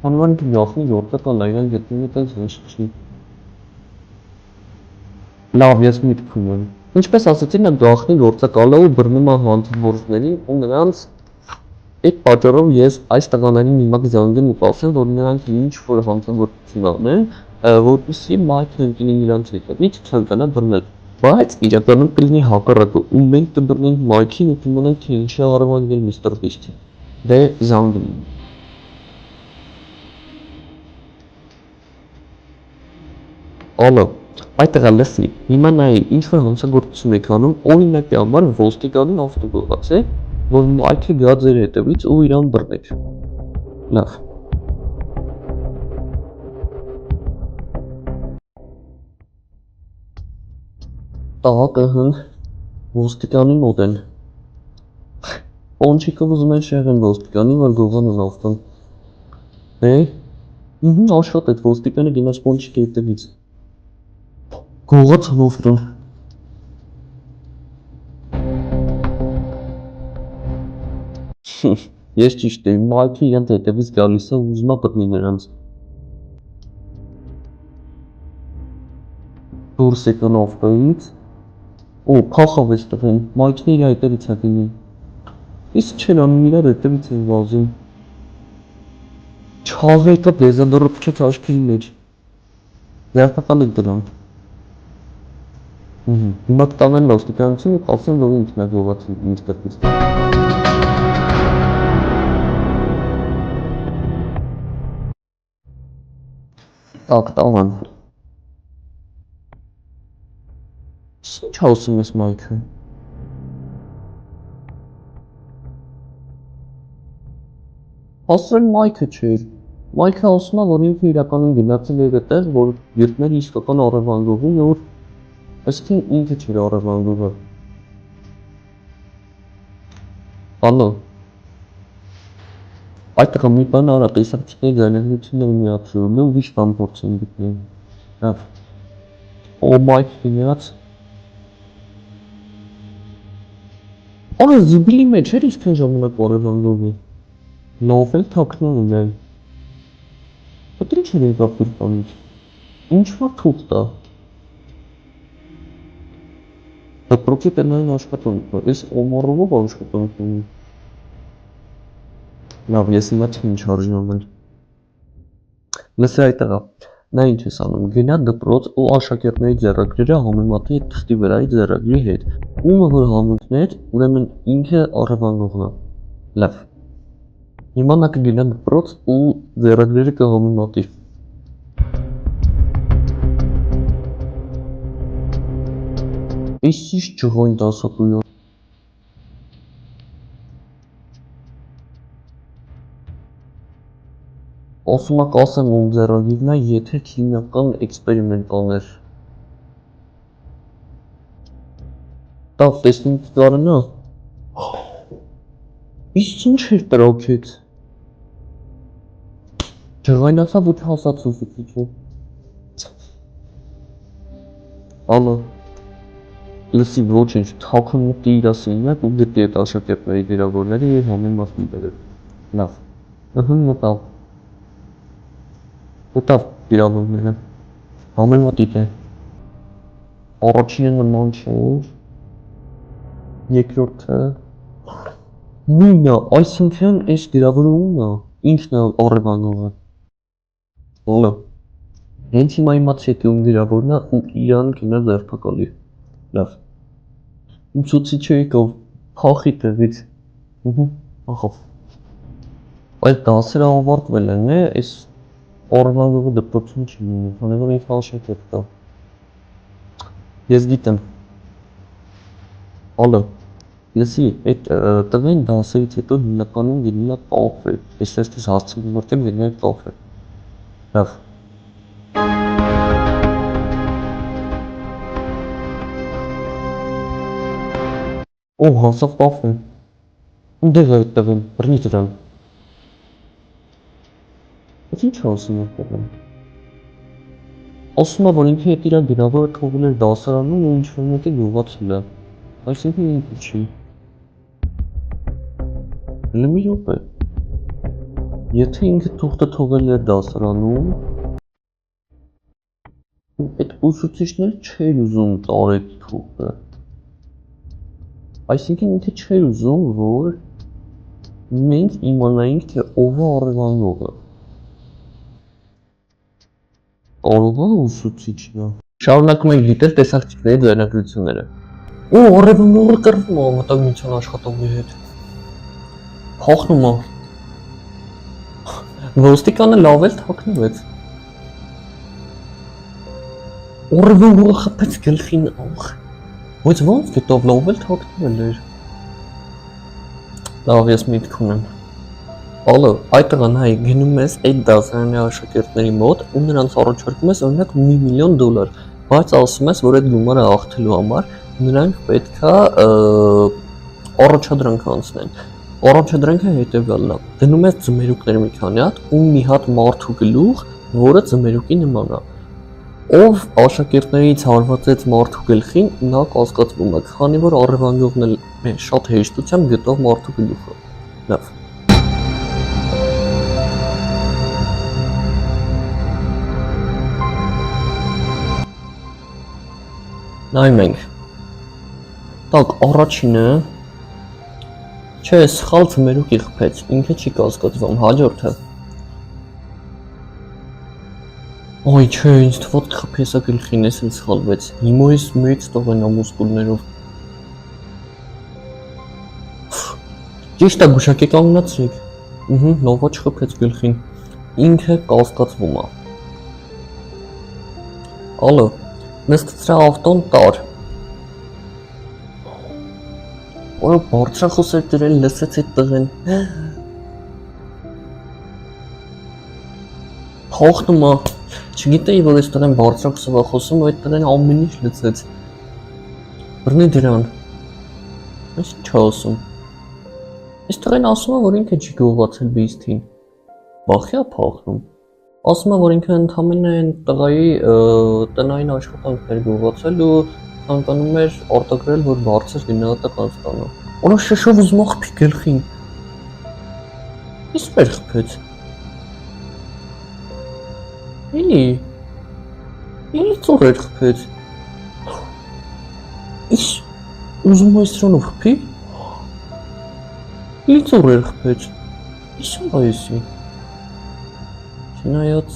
Քանի որ ինքը գաղտնի գործակալ է, իրեն գտնում է տենց հնչի։ Լավ, ես միտքում եմ։ Ինչպես ասացի, նա գաղտնի գործակալ է ու բռնում է հանցագործներին ու նրանց այդ պատճառով ես այս տղաներին հիմա կզանգեմ ու կասեմ, որ նրանք ինչ որ հանցագործություն անեն, որպեսզի Մայքն ընկնի նրանց հետևից ցանկանա բռնել։ Բայց իրականում կլինի հակառակը ու մենք կբռնենք Մայքին ու կիմանանք թե ինչ է առևանգել Mr. Beast-ին։ Դե զանգում։ Ալո, այդտեղ լսի, հիմա նայ ինչ որ հանցագործություն եք անում, օրինակի համար ոստիկանին ավտոգողացեք, որ Մայքը գա ձեր հետևից ու իրան բռնեք։ Լավ։ Տաղը հն ոստիկանի մոտ են։ Պոնչիկով ուզում են շեղեն ոստիկանի, որ գողան են ավտոն։ Աշխատեց ոստիկանը գնաց Պոնչիկի հետևից։ Գողաց ավտոն։ Ես ճիշտ եմ, Մայքը իրենց հետևից գալիս է ուզում է բռնի նրանց։ Դուրս եկան ավտոյից։ Օ, փախավ էս տղեն, Մայքն իր հետևից է գնում։ Իսկ չեն անում իրար հետևից են վազում։ Չավեկը դեզոդորոթ աչքի մեջ։ Ձերբակալ եք դրան։ Հիմա կտանեն ոստիկանություն ու ասեն, որ ինքն է գողացել ինձ դրվից։ Так, տանան։ Ինչ ասում ես Մայքը։ Ասել Մայքը չէր։ Մայքը ասում է, որ ինքը իրականում գնացել էր այդտեղ, որ երբներ իսկական առևանգողին ու այսինքն ինքը չէր առևանգողը։ Ալո։ Այդտեղ մի բան արա, տեսակցիկների ձայնագրությունները միացրում ու ուրիշ բան փորձում գտնել։ Լավ։ Օ Մայք գնաց։ Արա զիբիլի մեջ էր իսկ այն ժամանակ առևանգողը։ Լավ էլ թաքնվում է։ Պետք է չէր եկավ դուրս։ Ինչ որ թուղթ է։ Դպրոցի տնային աշխատանք է, ես օմարով աշխատանք ունեմ։ Լավ, ես հիմա չեմ ինչ արժի անել։ Լսի այդտեղա, նա ինչ ես անում, գնա դպրոց ու աշակերտների ձեռագրերը համեմատի այդ թղթի վրայի ձեռագրի հետ։ Ումը որ համընկներ, ուրեմն ինքը առևանգողն է։ Լավ։ Հիմա նա կգնա դպրոց ու ձեռագրերը կհամեմատի։ Այս ինչ ջղոին դասատույա։ Ասում է կասեմ ում ձեռագիրն է, եթե քիմիական էքսպերիմենտ աներ։ Տավ տեսնենք կարենա։ Իսկ ինչ էր տրոքեց։ Ջղայնացավ ու չհասած ուսուցիչը։ Ալո։ Լսի ոչինչ, թաքուն մտի իր ասիննակ ու գտի այդ աշակերտների վիրավորները և համեմատի բերել։ Լավ։ Մտավ։ Ուտավ վիրավորները։ Համեմատի թե։ Առաջինը նման չէր։ Երկրորդը նույնն է, այսինքն այս վիրավորումն է, ինքն է առևանգողը։ Ալո։ Հենց հիմա իմացի թե ում վիրավորն է ու իրան գնա ձերբակալի։ Լավ։ Ուսուցիչը եկավ փախի տեղից։ Ախավ։ Այդ դասերը ավարտվել են, այս առևանգողը դպրոցում չի լինի, քանի որ ինքը աշակերտ է։ Ես գիտեմ։ Ալո։ Լսի, այդ տղեն դասերից հետո հիմնականում գնում է կաֆե։ Ես այստեղ հասցնում որտեղ գնում է կաֆե։ Լավ։ Օ, հասավ կաֆե։ Ունդեղ է այդ տղեն, բռնի դրան։ Ինչ ասում է տղեն։ Ասում է, որ ինքը հետ իրան վիրավորը թողել էր դասարանում ու ինչ-որ մեկը գողացել է։ Այսինքն ինքը չի։ Հələ մի րոպե։ Եթե ինքը թուղթը թողել էր դասարանում, այդ ուսուցիչները չէր ուզում տար այդ թուղթը։ Այսինքն ինքը չէր ուզում, որ մենք իմանայինք, թե ով է առևանգողը։ Կարող է ուսուցիչն է։ Շարունակում ենք դիտել տեսակցիկների ձայնագրությունները։ Օ, առևանգողը կռվում է մտագնության աշխատողի հետ։ Փախնում է։ Ոստիկանը լավ էլ թաքնվեց։ Առևանգողը խփեց գլխին ախ։ Ոչ ոնց գտավ լավ էլ թաքնվել էր։ Լավ, ես միտք ունեմ։ Ալո, այդտեղ նայ գնում ես այդ դասարանի աշակերտների մոտ ու նրանց առաջարկում ես օրինակ $1 միլիոն, բայց ասում ես, որ այդ գումարը աղթելու համար նրանք պետքա առաջադրանք անցնեն։ Առաջադրանքը հետևյալն է։ Դնում ես ձմերուկներ մի քանի հատ ու մի հատ մարդու գլուխ, որը ձմերուկի նման է։ Ով աշակերտներից հարվածեց մարդու գլխին, նա կասկածվում է, քանի որ առևանգողն էլ շատ հեշտությամբ գտավ մարդու գլուխը։ Լավ։ Նայում ենք։ Так, առաջինը չէ, սխալ ձմերուկ իղբեց, ինքը չի կասկածվում, հաջորդը։ Ոյ, չէ, ինձ թվոց կխփեսա գլխին, ես էլ սխալվեց, հիմա ես մեծ տողենա մուսկուլներով։ Ճիշտ է, գուշակի կանգնացրեք։ Նովա չխփեց գլխին, ինքը կասկածվում է։ Ալո, նստեցրա ավտոն տար։ Որը բարձրախոսեր դրել լսեց այդ տղեն։ Հողնում է, չգիտեի, որ այս տղեն բարձրախոսով է խոսում, ու այդ տղեն ամեն ինչ լսեց։ Բռնի դրան։ Ես ինչ ասում։ Այս տղեն ասում է, որ ինքը չի գողացել բիստին։ Բախի է փախնում։ Ասում է, որ ինքը ընդամենը այն տղայի տնային աշխատանքներ գողացել ու ցանկանում էր արտագրել, որ բարձր գնահատական ստանա։ Օրա շշով ուզում է խփի գլխին։ Իսկ մեր խփեց։ Էլի ծորեր խփեց։ Իսկ ուզում է սրանով խփի։ Էլի ծորեր խփեց։ Իսկ այսի։ Չնայած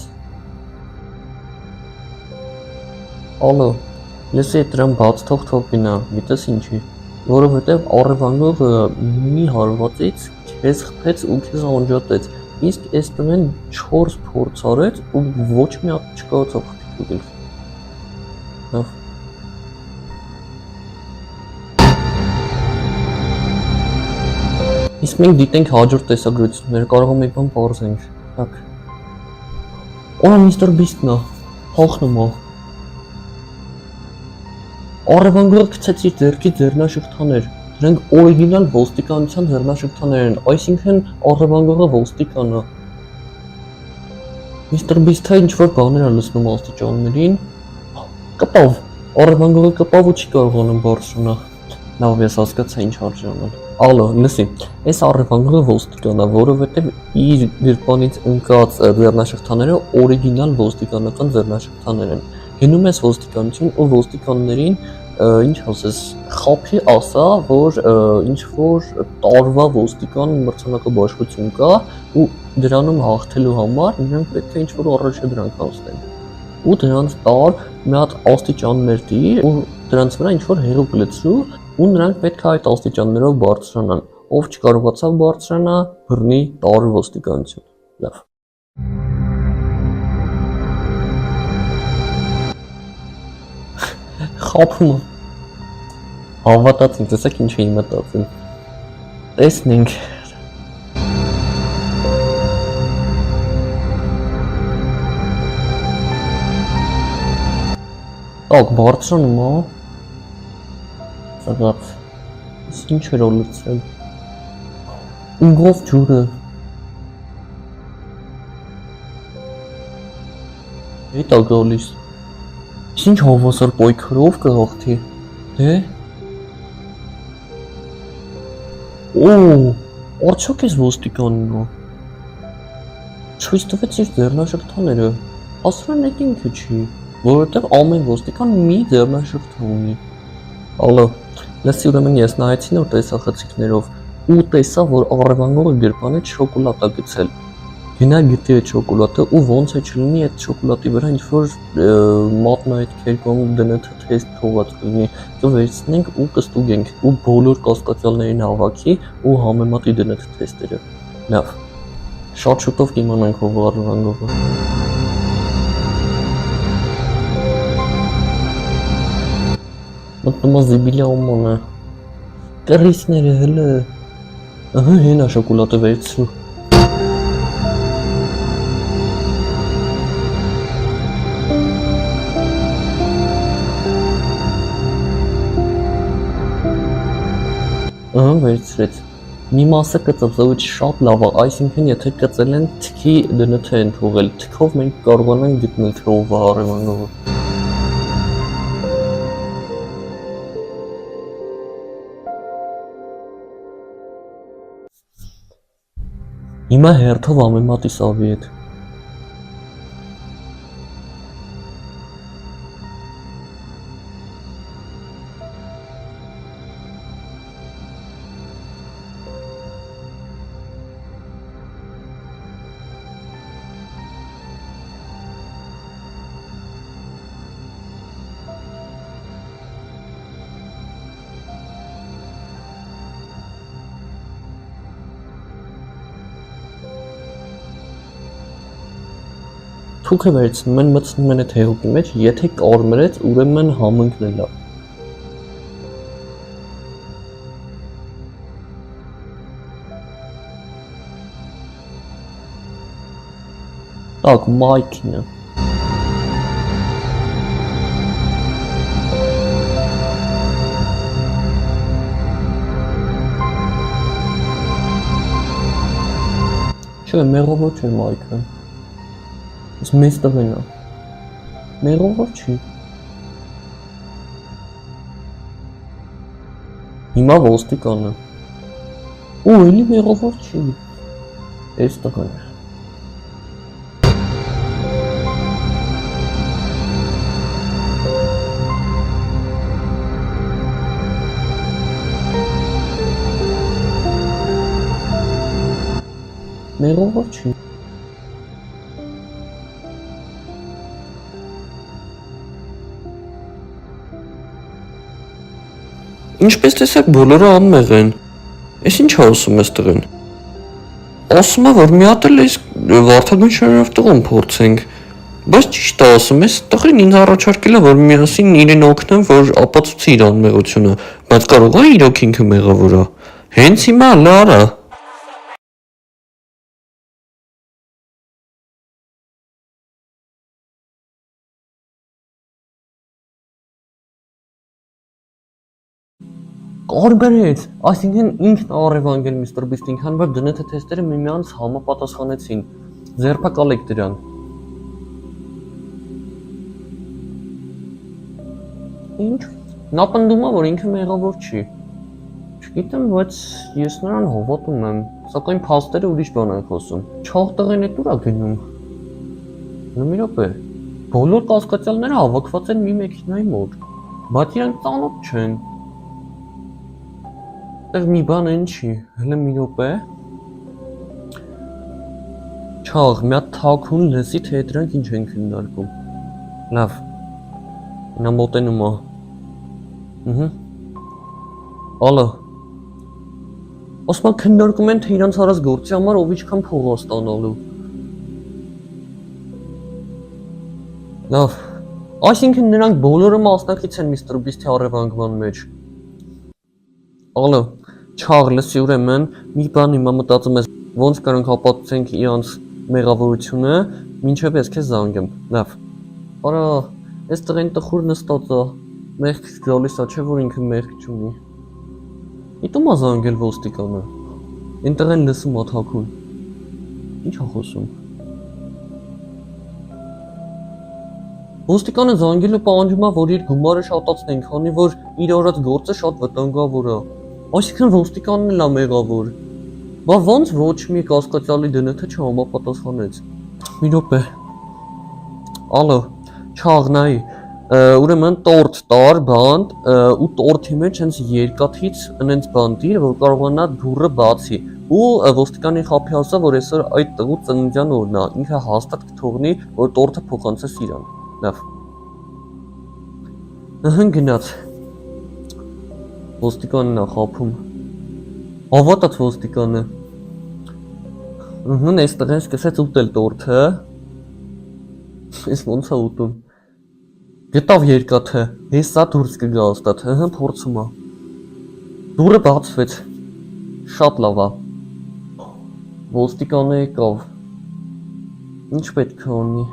Ալո, լսի դրան բաց թող գնա, գիտես ինչի, որովհետև առևանգողը մի հարվածից քեզ խփեց ու քեզ անջատեց, իսկ այս տղեն 4 փորձ արեց ու ոչ մի հատ չկարողացավ խփի գլխին։ Լավ։ Իսկ մենք դիտենք հաջորդ տեսագրությունները, կարող է մեկ բան պարզենք։ Так։ Օրա միստր Բիստն է, հողնում է։ Առևանգողը գցեց իր ձեռքի ձեռնաշղթաներ, դրանք օրիգինալ ոստիկանության ձեռնաշղթաներ են, այսինքն առևանգողը ոստիկան է։ Միստր Բիստը ինչ-որ բաներ է լցնում աստիճաններին։ Կպավ, առևանգողը կպավ ու չի կարողանում բարձրանալ։ Լավ, ես հասկացա ինչ արժանալ։ Ալո, լսի, այս առևանգողը ոստիկան է, որովհետև իր գրպանից ընկած ձեռնաշղթաները օրիգինալ ոստիկանական ձեռնաշղթաներ են։ Գնում ես ոստիկանություն ու ոստիկաններին ինչ ասես խափի ասա, որ ինչ որ տարվա ոստիկան մրցանակաբաշխություն կա ու դրանում հաղթելու համար նրանք պետք է ինչ որ առաջադրանք անցնեն։ Ու դրանց տար մի հատ աստիճաններ դիր ու դրանց վրա ինչ որ հեղուկ լցրու ու նրանք պետք է այդ աստիճաններով բարձրանան։ Ով չկարողացավ բարձրանա, բռնի տար ոստիկանություն։ Լավ։ Խափում է։ Հավատացին, տեսեք ինչ էի մտածել։ Տեսնենք։ Так, բարձրանում է։ Սաղաց։ Իսկ ինչ էր լցրել։ Ինգով ջուրը։ Հետա գալիս։ Ինչ հավասար պայքարով կհաղթի։ Դե։ Արդյոք ես ոստիկանն է։ Չույս տվեց իր ձեռնաշղթաները։ Ասրան այդ ինքը չի, որովհետև ամեն ոստիկան մի ձեռնաշղթա ունի։ Ալո, լսի ուրեմն ես նայեցի նոր տեսախցիկներով ու տեսա, որ առևանգողը գրպանից շոկոլադ է գցել։ Գնա գտի այդ շոկոլադը ու ոնց է չլինի այդ շոկոլադի վրա ինչ որ մատնահետքեր կամ դնթ թեստ թողած կլինի, կվերցնենք ու կստուգենք ու բոլոր կասկածյալներին հավաքի ու համեմատի դնթ թեստերը։ Լավ։ Շատ շուտով կիմանանք ով առևանգողը։ Մտնում է զիբիլի ամանը։ Կռիսները հլը։ Ահա հենա շոկոլադը վերցրու։ Վերցրեց։ Մի մասը կծծողից շատ լավ է, այսինքն եթե կծել են թքի դնթ են թողել, թքով մենք կարողանանք գտնել թե ով է առևանգողը։ Հիմա հերթով ամեմատի սավի հետ։ Թուքը վերցնում են, մտցնում են այդ հեղուկի մեջ, եթե կարմրեց, ուրեմն համընկն է լավ։ Так, Майкина. Չէ, մեղավոր չէ Մայքը։ Ես մեծ տղեն է։ Մեղավոր չի։ Հիմա ոստիկանը։ Ու էլի մեղավոր չի։ Էս տղեն է։ Մեղավոր չի։ Ինչպես տեսակ բոլորը անմեղ են։ Էս ինչ ասում ես տղեն։ Ասում է որ մի հատ էլ էս Վարդագույն շարերով տղուն փորձենք։ Բայց ճիշտ է ասում, էս տղեն ինձ առաջարկել է որ միասին իրեն օգնեմ որ ապացուցի իր անմեղությունը, բայց կարող է իրոք ինքը մեղավոր է։ Հենց հիմա լարա։ Կարբերեց, այսինքն ինքն առևանգել Մr. Beast ինքան որ դնեթե թեստերը միմյանց համապատասխանեցին, ձերբակալեք դրան։ Ինչ, նա պնդում է, որ ինքը մեղավոր չի։ Չգիտեմ, բայց ես նրան հավատում եմ, սակայն փաստերը ուրիշ բան են խոսում։ Չաղ տղեն է տուր է գնում։ Մի րոպե, բոլոր կասկածյալները հավաքված են մի մեքենայի մոտ, բայց իրանք ծանոթ չեն։ Տեղ մի բան են չի, հլը մի րոպե։ Չաղ, մի հատ թաքուն լսի, թե դրանք ինչ են քննարկում։ Լավ, նա մոտենում է։ Ալո։ Ասում քննարկում են, թե իրանց արած գործի համար ով ինչքան փող է ստանալու։ Լավ, այսինքն նրանք բոլորը մասնակից են Mr. Beast-ի առևանգման մեջ։ Ալո, չաղ լսի ուրեմն, մի բան հիմա մտածում ես, ոնց կարանք ապացուցենք իրանց մեղավորությունը, մինչև ես քեզ զանգեմ, լավ։ Արա, այս տղեն տխուր նստած է, մեղք գալիս է, չէ որ ինքը մեղք չունի։ Իտում է զանգել ոստիկանը, այն տղեն լսում է թաքուն։ Ինչ է խոսում։ Ոստիկանը զանգելու պահանջում է, որ իր գումարը շատացնեն, քանի որ իր արած գործը շատ վտանգավոր է։ Այսինքն ոստիկանն էլ է մեղավոր։ Բա ոնց ոչ մի կասկածյալի դնեթե չհամապատասխանեց։ Մի րոպե։ Ալո, չաղ նայ, ուրեմն տորտ տար բանդ ու տորթի մեջ հենց երկաթից ընենց բան դիր, որ կարողանա դուռը բացի։ Ու ոստիկանի խափի ասա, որ այսօր այդ տղու ծննդյան օրն է, ինքը հաստատ կթողնի, որ տորթը փոխանցես իրան։ Լավ։ Ըհն գնաց։ Ոստիկանն է խափում։ Ավատած ոստիկանը։ Ըհն այս տղեն սկսեց ուտել տորթը։ Ես ոնց է ուտում։ Գտավ երկաթը, հեսա դուրս կգա հաստատ, ըհն փորձում է։ Դուռը բացվեց։ Շատ լավ է։ Ոստիկանը եկավ։ Ինչ պետք է անի։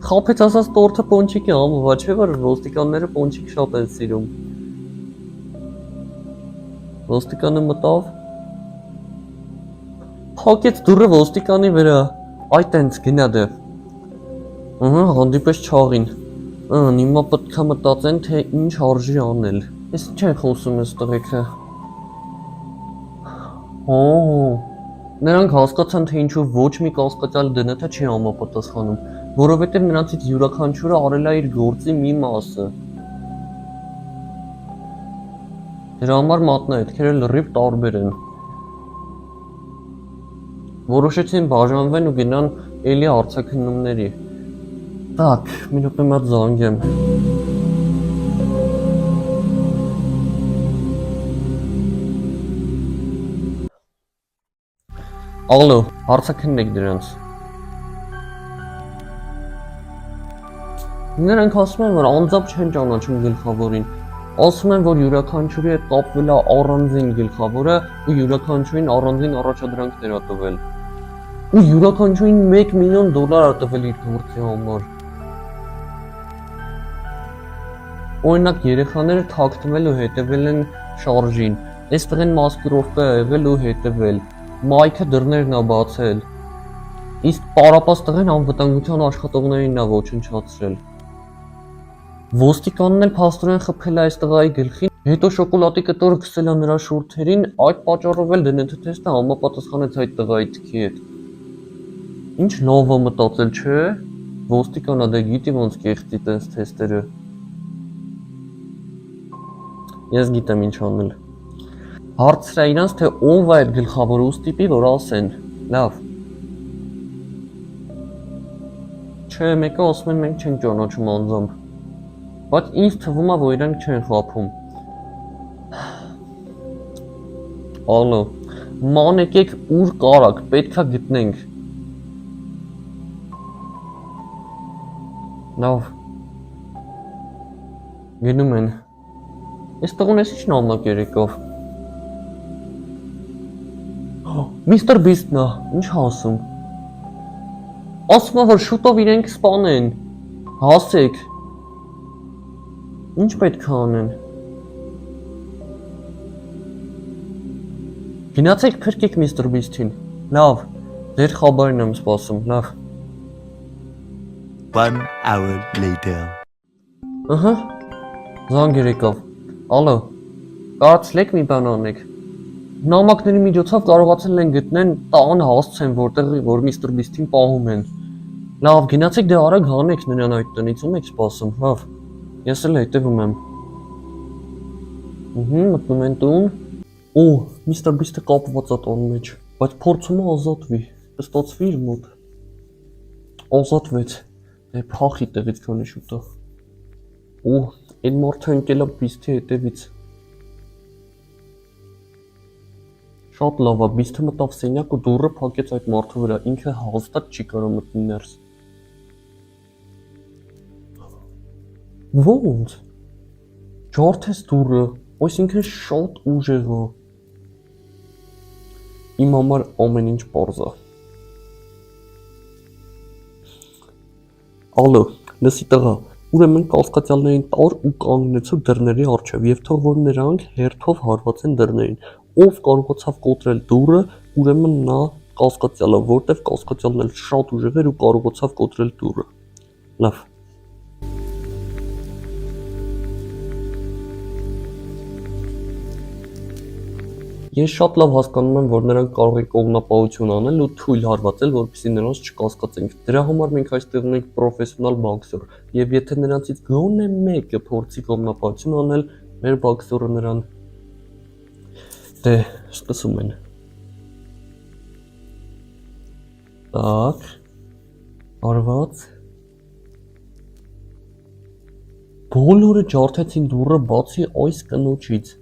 Խափեց ասած տորթը պոնչիկի ամուվա, չէ որ ոստիկանները պոնչիկ շատ են սիրում։ Ոստիկանը մտավ։ Փակեց դուռը ոստիկանի վրա։ Այ տենց գնա դե։ Հանդիպես չաղին։ Հիմա պետք է մտածեն, թե ինչ արժի անել։ Ես ինչ են խոսում ես տղեկը։ Նրանք հասկացան, թե ինչու ոչ մի կասկածյալ դնեթե չի համապատասխանում, որովհետև նրանցից յուրաքանչյուրը արել է իր գործի մի մասը։ Դրա համար մատնահետքերը լրիվ տարբեր են։ Որոշեցին բաժանվեն ու գնան էլի արձաքննումների։ Так, մի րոպե մատ զանգեմ։ Ալո, արձաքննեք դրանց։ Նրանք ասում են, որ անձամբ չեն ճանաչում գլխավորին։ Ասում են, որ յուրաքանչյուրի հետ կապվել է առանձին գլխավորը ու յուրաքանչյուրին առանձին առաջադրանքներ ա տվել։ Ու յուրաքանչյուրին $1 միլիոն ա տվել իր գործի համար։ Օրինակ երեխաները թաքնվել ու հետևել են շարժին։ Այստեղ են մասկիրովկա եղել ու հետևել։ Մայքը դռներն ա բացել։ Իսկ պարապած տղեն անվտանգության աշխատողներին ա ոչնչացրել։ Ոստիկանն էլ փաստորեն խփել է այս տղայի գլխին, հետո շոկոլադի կտորը քսել է նրա շուրթերին, այդ պատճառով էլ դնթ թեստը համապատասխանեց այդ տղայի թքի հետ։ Ինչ լավ ա մտածել, չէ՞։ Ոստիկանը դե գիտի ոնց կեղծի տենց թեստերը։ Ես գիտեմ ինչ անել։ Հարցրա իրանց, թե ով է այդ գլխավորը ու ստիպի, որ ասեն։ Լավ։ Չէ, մեկը ասում են մենք չենք ճանաչում անձամբ։ Բայց ինձ թվում է, որ իրանք չեն խաբում։ Ալո, ման եկեք ուր կարակ, պետքա գտնենք։ Լավ։ Գնում են։ Այս տղուն ես ինչ նամակ երեկով։ Միստր Բիստն է, ինչ ասում։ Ասում է, որ շուտով իրենք սպանեն։ Հասեք։ Ինչ պետք է անեն։ Գնացեք փրկեք Միստր Բիստին։ Լավ, ձեր խաբարն եմ սպասում, լավ։ 1 hour later. Ահա, զանգ եկավ։ Ալո, կարծլեք մի բան անեք։ Նամակների միջոցով կարողացել են գտնեն տան հասցեն, որ Միստր Բիստին պահում են։ Լավ, գնացեք դե արագ հանեք նրան այդ տնից, ում եք սպասում, լավ։ Ես էլ հետևում եմ։ Մտնում են տուն։ Օ, Միստր Բիստը կապված է տան մեջ, բայց փորձում է ազատվի, կստացվի իր մոտ։ Ազատվեց, դե փախի տեղից քանի շուտ է։ Օ, այդ մարդը ընկել է Բիստի հետևից։ Շատ լավ է, Բիստը մտավ սենյակ ու դուռը փակեց այդ մարդու վրա, ինքը հաստատ չի կարող մտնի ներս։ Ոնց։ Ջարդես դուռը, այսինքն շատ ուժեղ է։ Իմ համար ամեն ինչ պարզ է։ Ալո, լսի տղա, ուրեմն կասկածյալներին տար ու կանգնեցու դռների առջև եւ թող որ նրանք հերթով հարվածեն դռներին։ Ով կարողացավ կոտրել դուռը, ուրեմն նա կասկածյալ է, որտեվ կասկածյալն էլ շատ ուժեղ էր ու կարողացավ կոտրել դուռը։ Լավ։ Ես շատ լավ հասկանում եմ, որ նրանք կարող են կողմնապահություն անել ու թույլ հարվածել, որպեսզի նրանց չկասկածենք։ Դրա համար մենք այստեղ ունենք պրոֆեսիոնալ բոքսեր, եւ եթե նրանցից գոնե մեկը փորձի կողմնապահություն անել, մեր բոքսերը նրան դե սկսում են։ Так, արված։ Բոլորը ջարդեցին դուռը բացի այս կնոջից։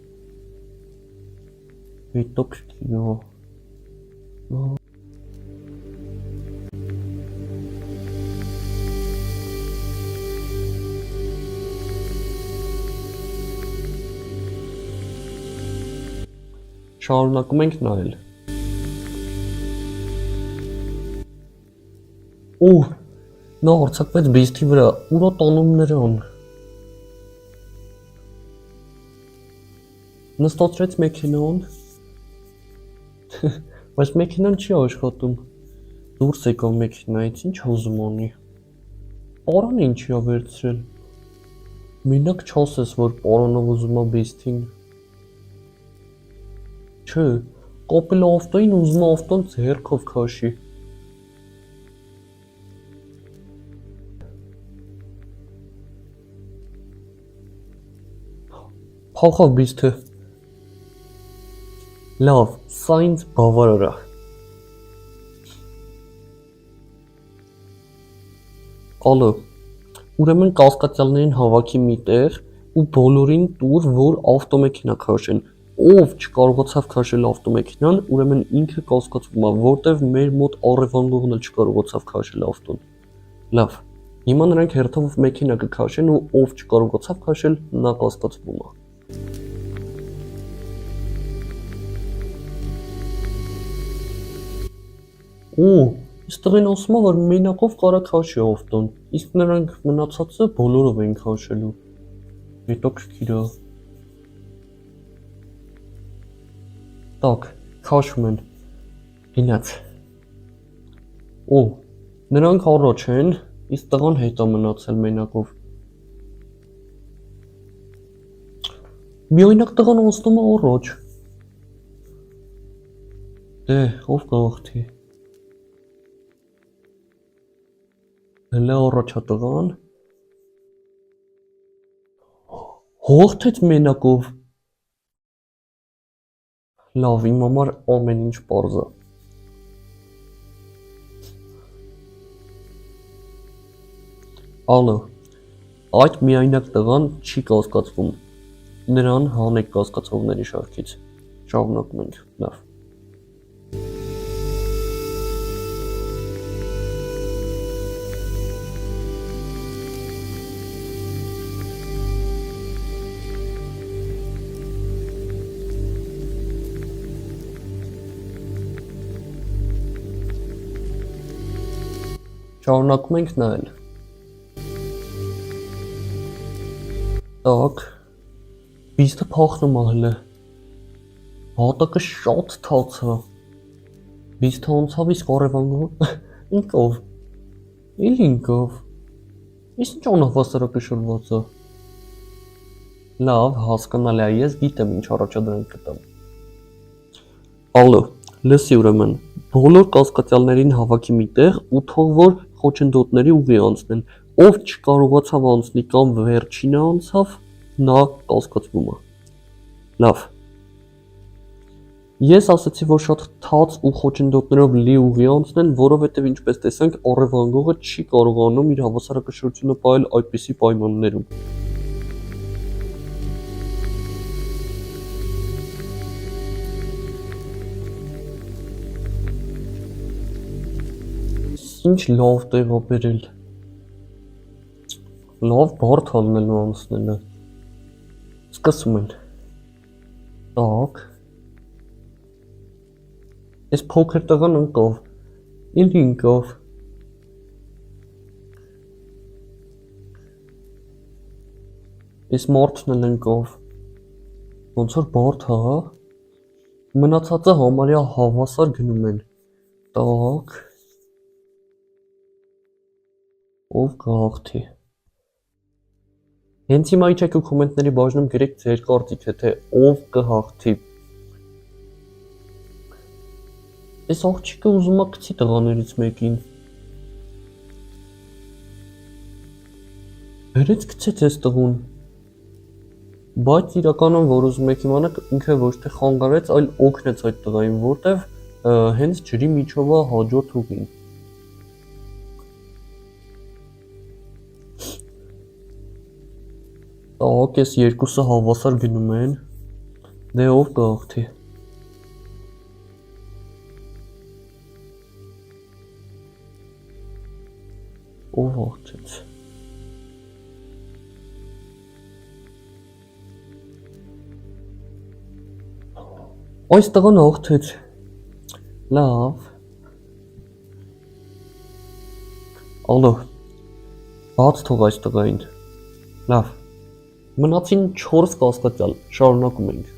Հետաքրքիր։ Շարունակում ենք նայել։ Օ, նա արձակվեց Բիստի վրա, ուրա տանում նրան։ Նստացրեց մեքենան։ Բայց մեքենան չի աշխատում։ Դուրս եկավ մեքենայից, ինչ ուզում անի։ Պարանը ինչի ա վերցրել։ Մենակ չասես, որ պարանով ուզում ա Բիստին։ Չէ, կապել է ավտոյին ու ուզում ա ավտոն ձեռքով քաշի։ Փախավ Բիստը։ Լավ, սա ինձ բավարար է։ Ալո, ուրեմն կասկածյալներին հավաքի մի տեղ ու բոլորին տուր, որ ավտոմեքենա քաշեն։ Ով չկարողացավ քաշել ավտոմեքենան, ուրեմն ինքը կասկածվում է, որտեվ մեր մոտ առևանգողն էլ չկարողացավ քաշել ավտոն։ Լավ, Հիմա նրանք հերթով մեքենա կքաշեն ու ով չկարողացավ քաշել, նա կասկածվում է։ Ու Ստղին ասում է, որ մենակով կարա քաշի ավտոն, իսկ նրանք մնացածը բոլորով են քաշելու։ Հետաքրքիր է։ Так, քաշում են։ Գնաց։ Ու նրանք առաջ են, իսկ տղան հետ է մնացել մենակով։ Միայնակ տղան անցնում է առաջ։ Դե, ով կաղթի։ Հələ առաջ է տղան։ Հողթեց մենակով։ Լավ, իմ համար ամեն ինչ պարզ է։ Ալո, այդ միայնակ տղան չի կասկածվում։ Նրան հանեք կասկածողների շարքից։ Շարունակում ենք, լավ։ Շարունակում ենք նայել։ Так, բիստը փախնում է հələ։ Հատակը շատ թաց է։ Բիստը անցավ իսկ արևանգով։ Ինքով։ Էլ ինքով։ Իսկ ինչ անհավասարակշռված է։ Լավ, հասկանալի է, ես գիտեմ ինչ առաջադրանք կտամ։ Ալո, լսի ուրեմն, բոլոր կասկածյալներին հավաքի մի տեղ ու թող որ խոչընդոտների ուղի անցնեն, ով չկարողացավ անցնի կամ վերջինը անցավ, նա կասկածվում է։ Լավ։ Ես ասացի, որ շատ թաց ու խոչընդոտներով լի ուղի անցնեն, որովհետև ինչպես տեսանք, առևանգողը չի կարողանում իր հավասարակշռությունը պահել այդպիսի պայմաններում։ Ինչ լավ տեղ է բերել։ Լավ բարդ հալնելու անցնելը։ Սկսում են։ Так։ Այս փոքր տղան ընկավ։ Էլ ինքով։ Այս մարդն էլ ընկավ։ Ոնց որ բարդ է, հա։ Մնացածը համարյա հավասար գնում են։ Так։ Ով կհաղթի։ Հենց հիմա իջեք ու կոմենտների բաժնում գրեք ձեր կարծիքը, թե ով կհաղթի։ Այս աղջիկը ուզում է գցի տղաներից մեկին։ Բերեց գցեց այս տղուն։ Բայց իրականում որ ուզում եք իմանալ, ինքը ոչ թե խանգարեց, այլ օգնեց այդ տղային, որտեվ հենց ջրի միջով է հաջորդ ուղին։ Так, այս երկուսը հավասար գնում են։ Դե ով կհաղթի։ Ով հաղթեց։ Այս տղան հաղթեց։ Լավ։ Ալո։ Բաց թող այս տղային։ Լավ։ Մնացին 4 կասկածյալ, շարունակում ենք։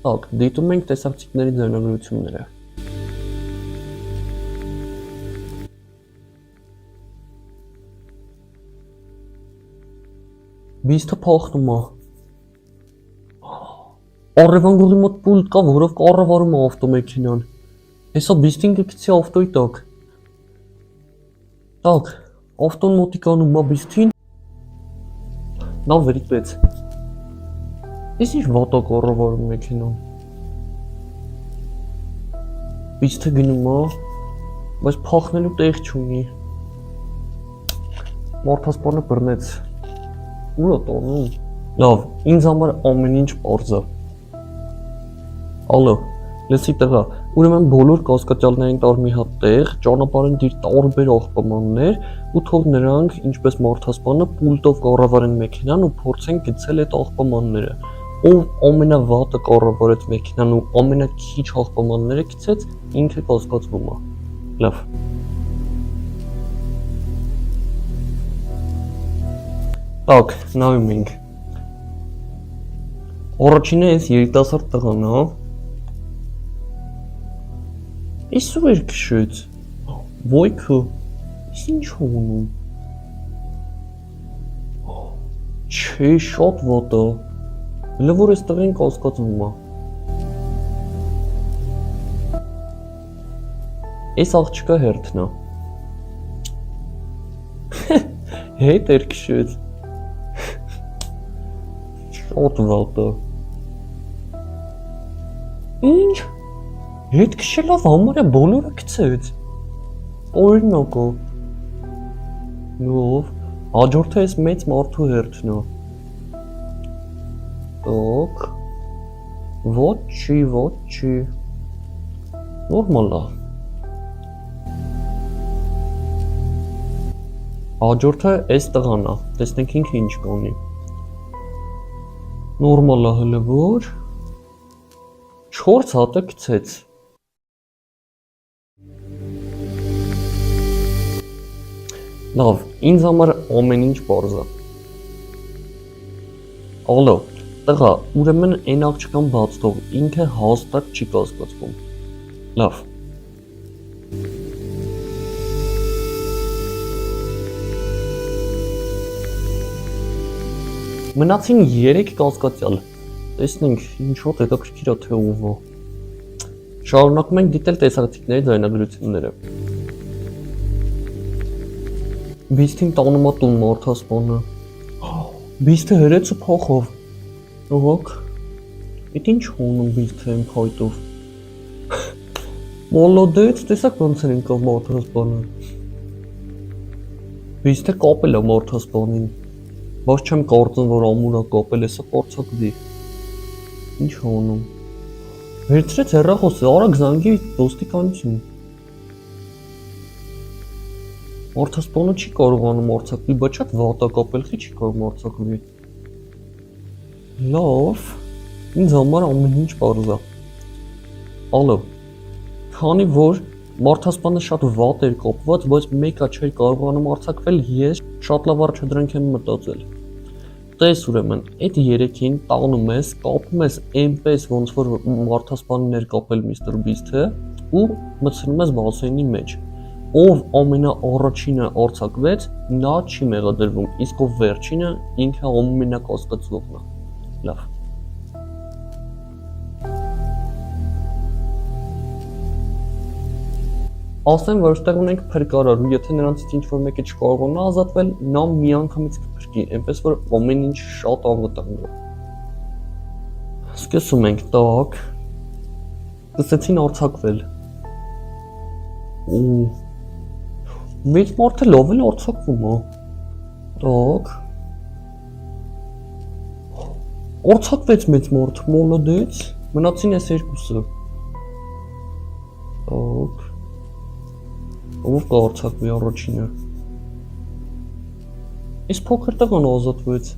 Так, դիտում ենք տեսակցիկների ձայնագրությունները։ Բիստը փախնում է։ Առևանգողի մոտ պուլտ կա, որով կառավարում է ավտոմեքենան։ Հեսա բիստին կգցի ավտոյի տակ։ Так, ավտոն մոտիկանում է բիստին։ Նա վերիպեց։ Ես ինչ վատ է կառավարում մեքենան։ Բիստը գնում է, բայց փախնելու տեղ չունի։ Մարդասպանը բռնեց։ Ուր է տանում։ Լավ, ինձ համար ամեն ինչ պարզ է։ Ալո, Լսի տղա, ուրեմն բոլոր կասկածյալներին տար մի հատ տեղ, ճանապարհին դիր տարբեր աղբամաններ ու թող նրանք, ինչպես մարդասպանը, պուլտով կառավարեն մեքենան ու փորձեն գցել այդ աղբամանները։ Ով ամենավատը կառավարեց մեքենան ու ամենաքիչ աղբամանները գցեց, ինքը կասկածվում է։ Լավ։ Так, նայում ենք։ Առաջինը էս երիտասարդ տղան է։ Իսկ ո՞ր քշեց։ Ոյքը։ Իսկ ինչ ունում։ Չէ, շատ վատ է։ Հələ որ այս տղեն կասկածվում է։ Այս աղջիկը հերթն է։ Հետ էր քշեց։ Շատ վատ է։ Ինչ։ Հետ քշելով համարյա բոլորը գցեց։ Օրինակ է։ Նով, հաջորդը էս մեծ մարդու հերթն է։ Так։ Ոչի։ Նորմալ է։ Հաջորդը էս տղան է, տեսնենք ինքը ինչ կանի։ Նորմալ է հələ որ 4 հատը գցեց։ Լավ, ինձ համար ամեն ինչ պարզ է։ Ալո, տղա, ուրեմն այն աղջկան բաց թող, ինքը հաստատ չի կասկածվում։ Լավ։ Մնացին 3 կասկածյալ։ Տեսնենք ինչով հետաքրքիր է թե ով է։ Շարունակում ենք դիտել տեսակցիկների ձայնագրությունները։ Բիստին տանում է տուն մարդասպանը։ Բիստը հրեց ու փոխով։ Ահակ։ Էդ ինչ ունում բիստը իմ փայտով։ Մոլոդեց, տեսակ ոնց են ինքով մարդասպանը։ Բիստը կապել է մարդասպանին։ Բայց չեմ կարծում, որ ամուր է կապել, հեսա պարցակվի։ Ինչ ունում։ Վերցրեց հեռախոսը, արագ զանգի ոստիկանություն։ Մարդասպանը չի կարողանում արձակվի, բայց շատ վատ է կապել, չի կարող արձակվի։ Լավ, ինձ համար ամեն ինչ պարզ է։ Ալո, քանի որ մարդասպանը շատ վատ էր կապված, բայց մեկը չէր կարողանում արձակվել, ես շատ լավ առաջադրանք եմ մտածել։ Տես ուրեմն, այդ 3-ին տանում ես, կապում ես այնպես, ոնց որ մարդասպանին էր կապել Մr. Beast-ը ու մտցնում ես բասենի մեջ։ Ով ամենաառաջինը արձակվեց, նա չի մեղադրվում, իսկ ով վերջինը ինքը ամենակասկածվողն է։ Լավ։ Ասեմ, որ այստեղ ունենք փրկարար ու եթե նրանցից ինչ-որ մեկը չկարողանա ազատվել, նա միանգամից կփրկի, այնպես որ ամեն ինչ շատ անվտանգ է։ Սկսում ենք, так։ Սկսեցին արձակվել։ Ու մեծ մարդը լավ էլ արձակվում է։ Так։ Արձակվեց մեծ մարդ, մոլոդեց, մնացին այս երկուսը։ Так։ Ով կարձակվի առաջինը։ Իսկ փոքր տղան ազատվեց։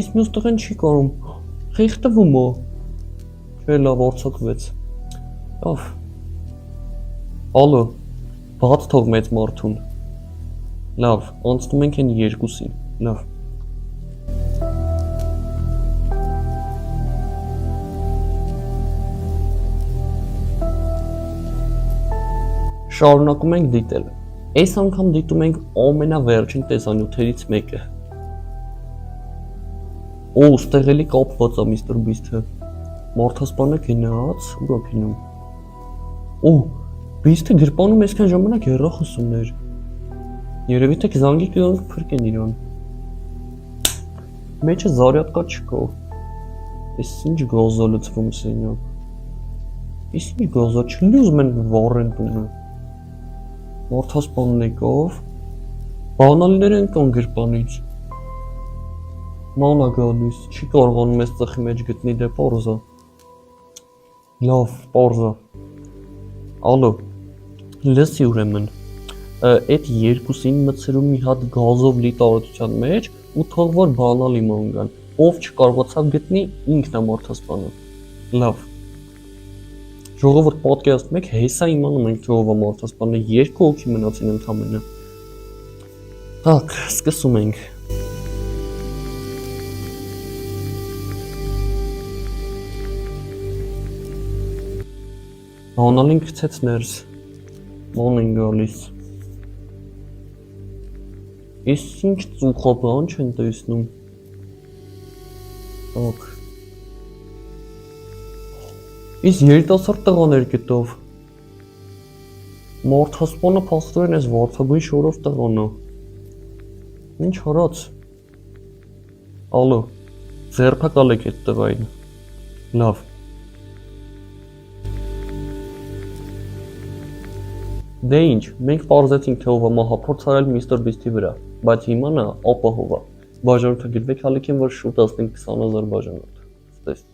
Իսկ մյուս տղան չի կարում։ Խիղճվում է։ Չէ, լավ արձակվեց։ Լավ։ Ալո, բաց թող մեծ մարդուն։ Լավ, անցնում ենք այն երկուսին։ Լավ։ Շարունակում ենք դիտել։ Այս անգամ դիտում ենք ամենավերջին տեսանյութերից մեկը։ Օ, ստեղ էլի կապված է Mr. Beast-ը։ Մարդասպանը գնաց, ուր է գնում։ Օ, Beast-ը գրպանում այսքան ժամանակ հեռախոս ուներ։ Երևի թե զանգի կգանք փրկեն իրան։ Մեջը զարյատկա չկա։ Էս ինչ գազա լցվում սենյակ։ Իսկ ինչ գազա չլի ուզում են վառեն տունը։ Մարդասպանն եկավ, բանալիներ են կան գրպանից։ Մանա գալիս, չի կարողանում այս ծխի մեջ գտնի դե պորզը։ Լավ, պորզը։ Ալո, լսի ուրեմն, այդ երկուսին մցրու մի հատ գազով լի տարածության մեջ ու թող որ բանալի ման գան, ով չկարողացավ գտնի ինքն է մարդասպանը։ Լավ։ Ժողովուրդ պատկերացնում եք, հեսա իմանում ենք թե ով է մարդասպանը, 2 հոգի մնացին ընդամենը։ Так, սկսում ենք։ Բանալին գցեց ներս, ման են գալիս։ Ես ինչ ծուխաբան չեն տեսնում։ Так։ Ես երիտասարդ տղաներ գտով։ Մարդասպանը փաստորեն էս վարդագույն շորով տղան է։ Ինչ հարած։ Ալո, ձերբակալ եք այդ տղային։ Լավ։ Դե ինչ, մենք պարզեցինք թե ով է մահափորձ արել Միսթր Բիստի վրա, բայց հիմա նա ապահով է։ Բաժանորդը գիտեք հալիքին, որ շուտ 15-20 հազար բաժանորդ։ Ստես։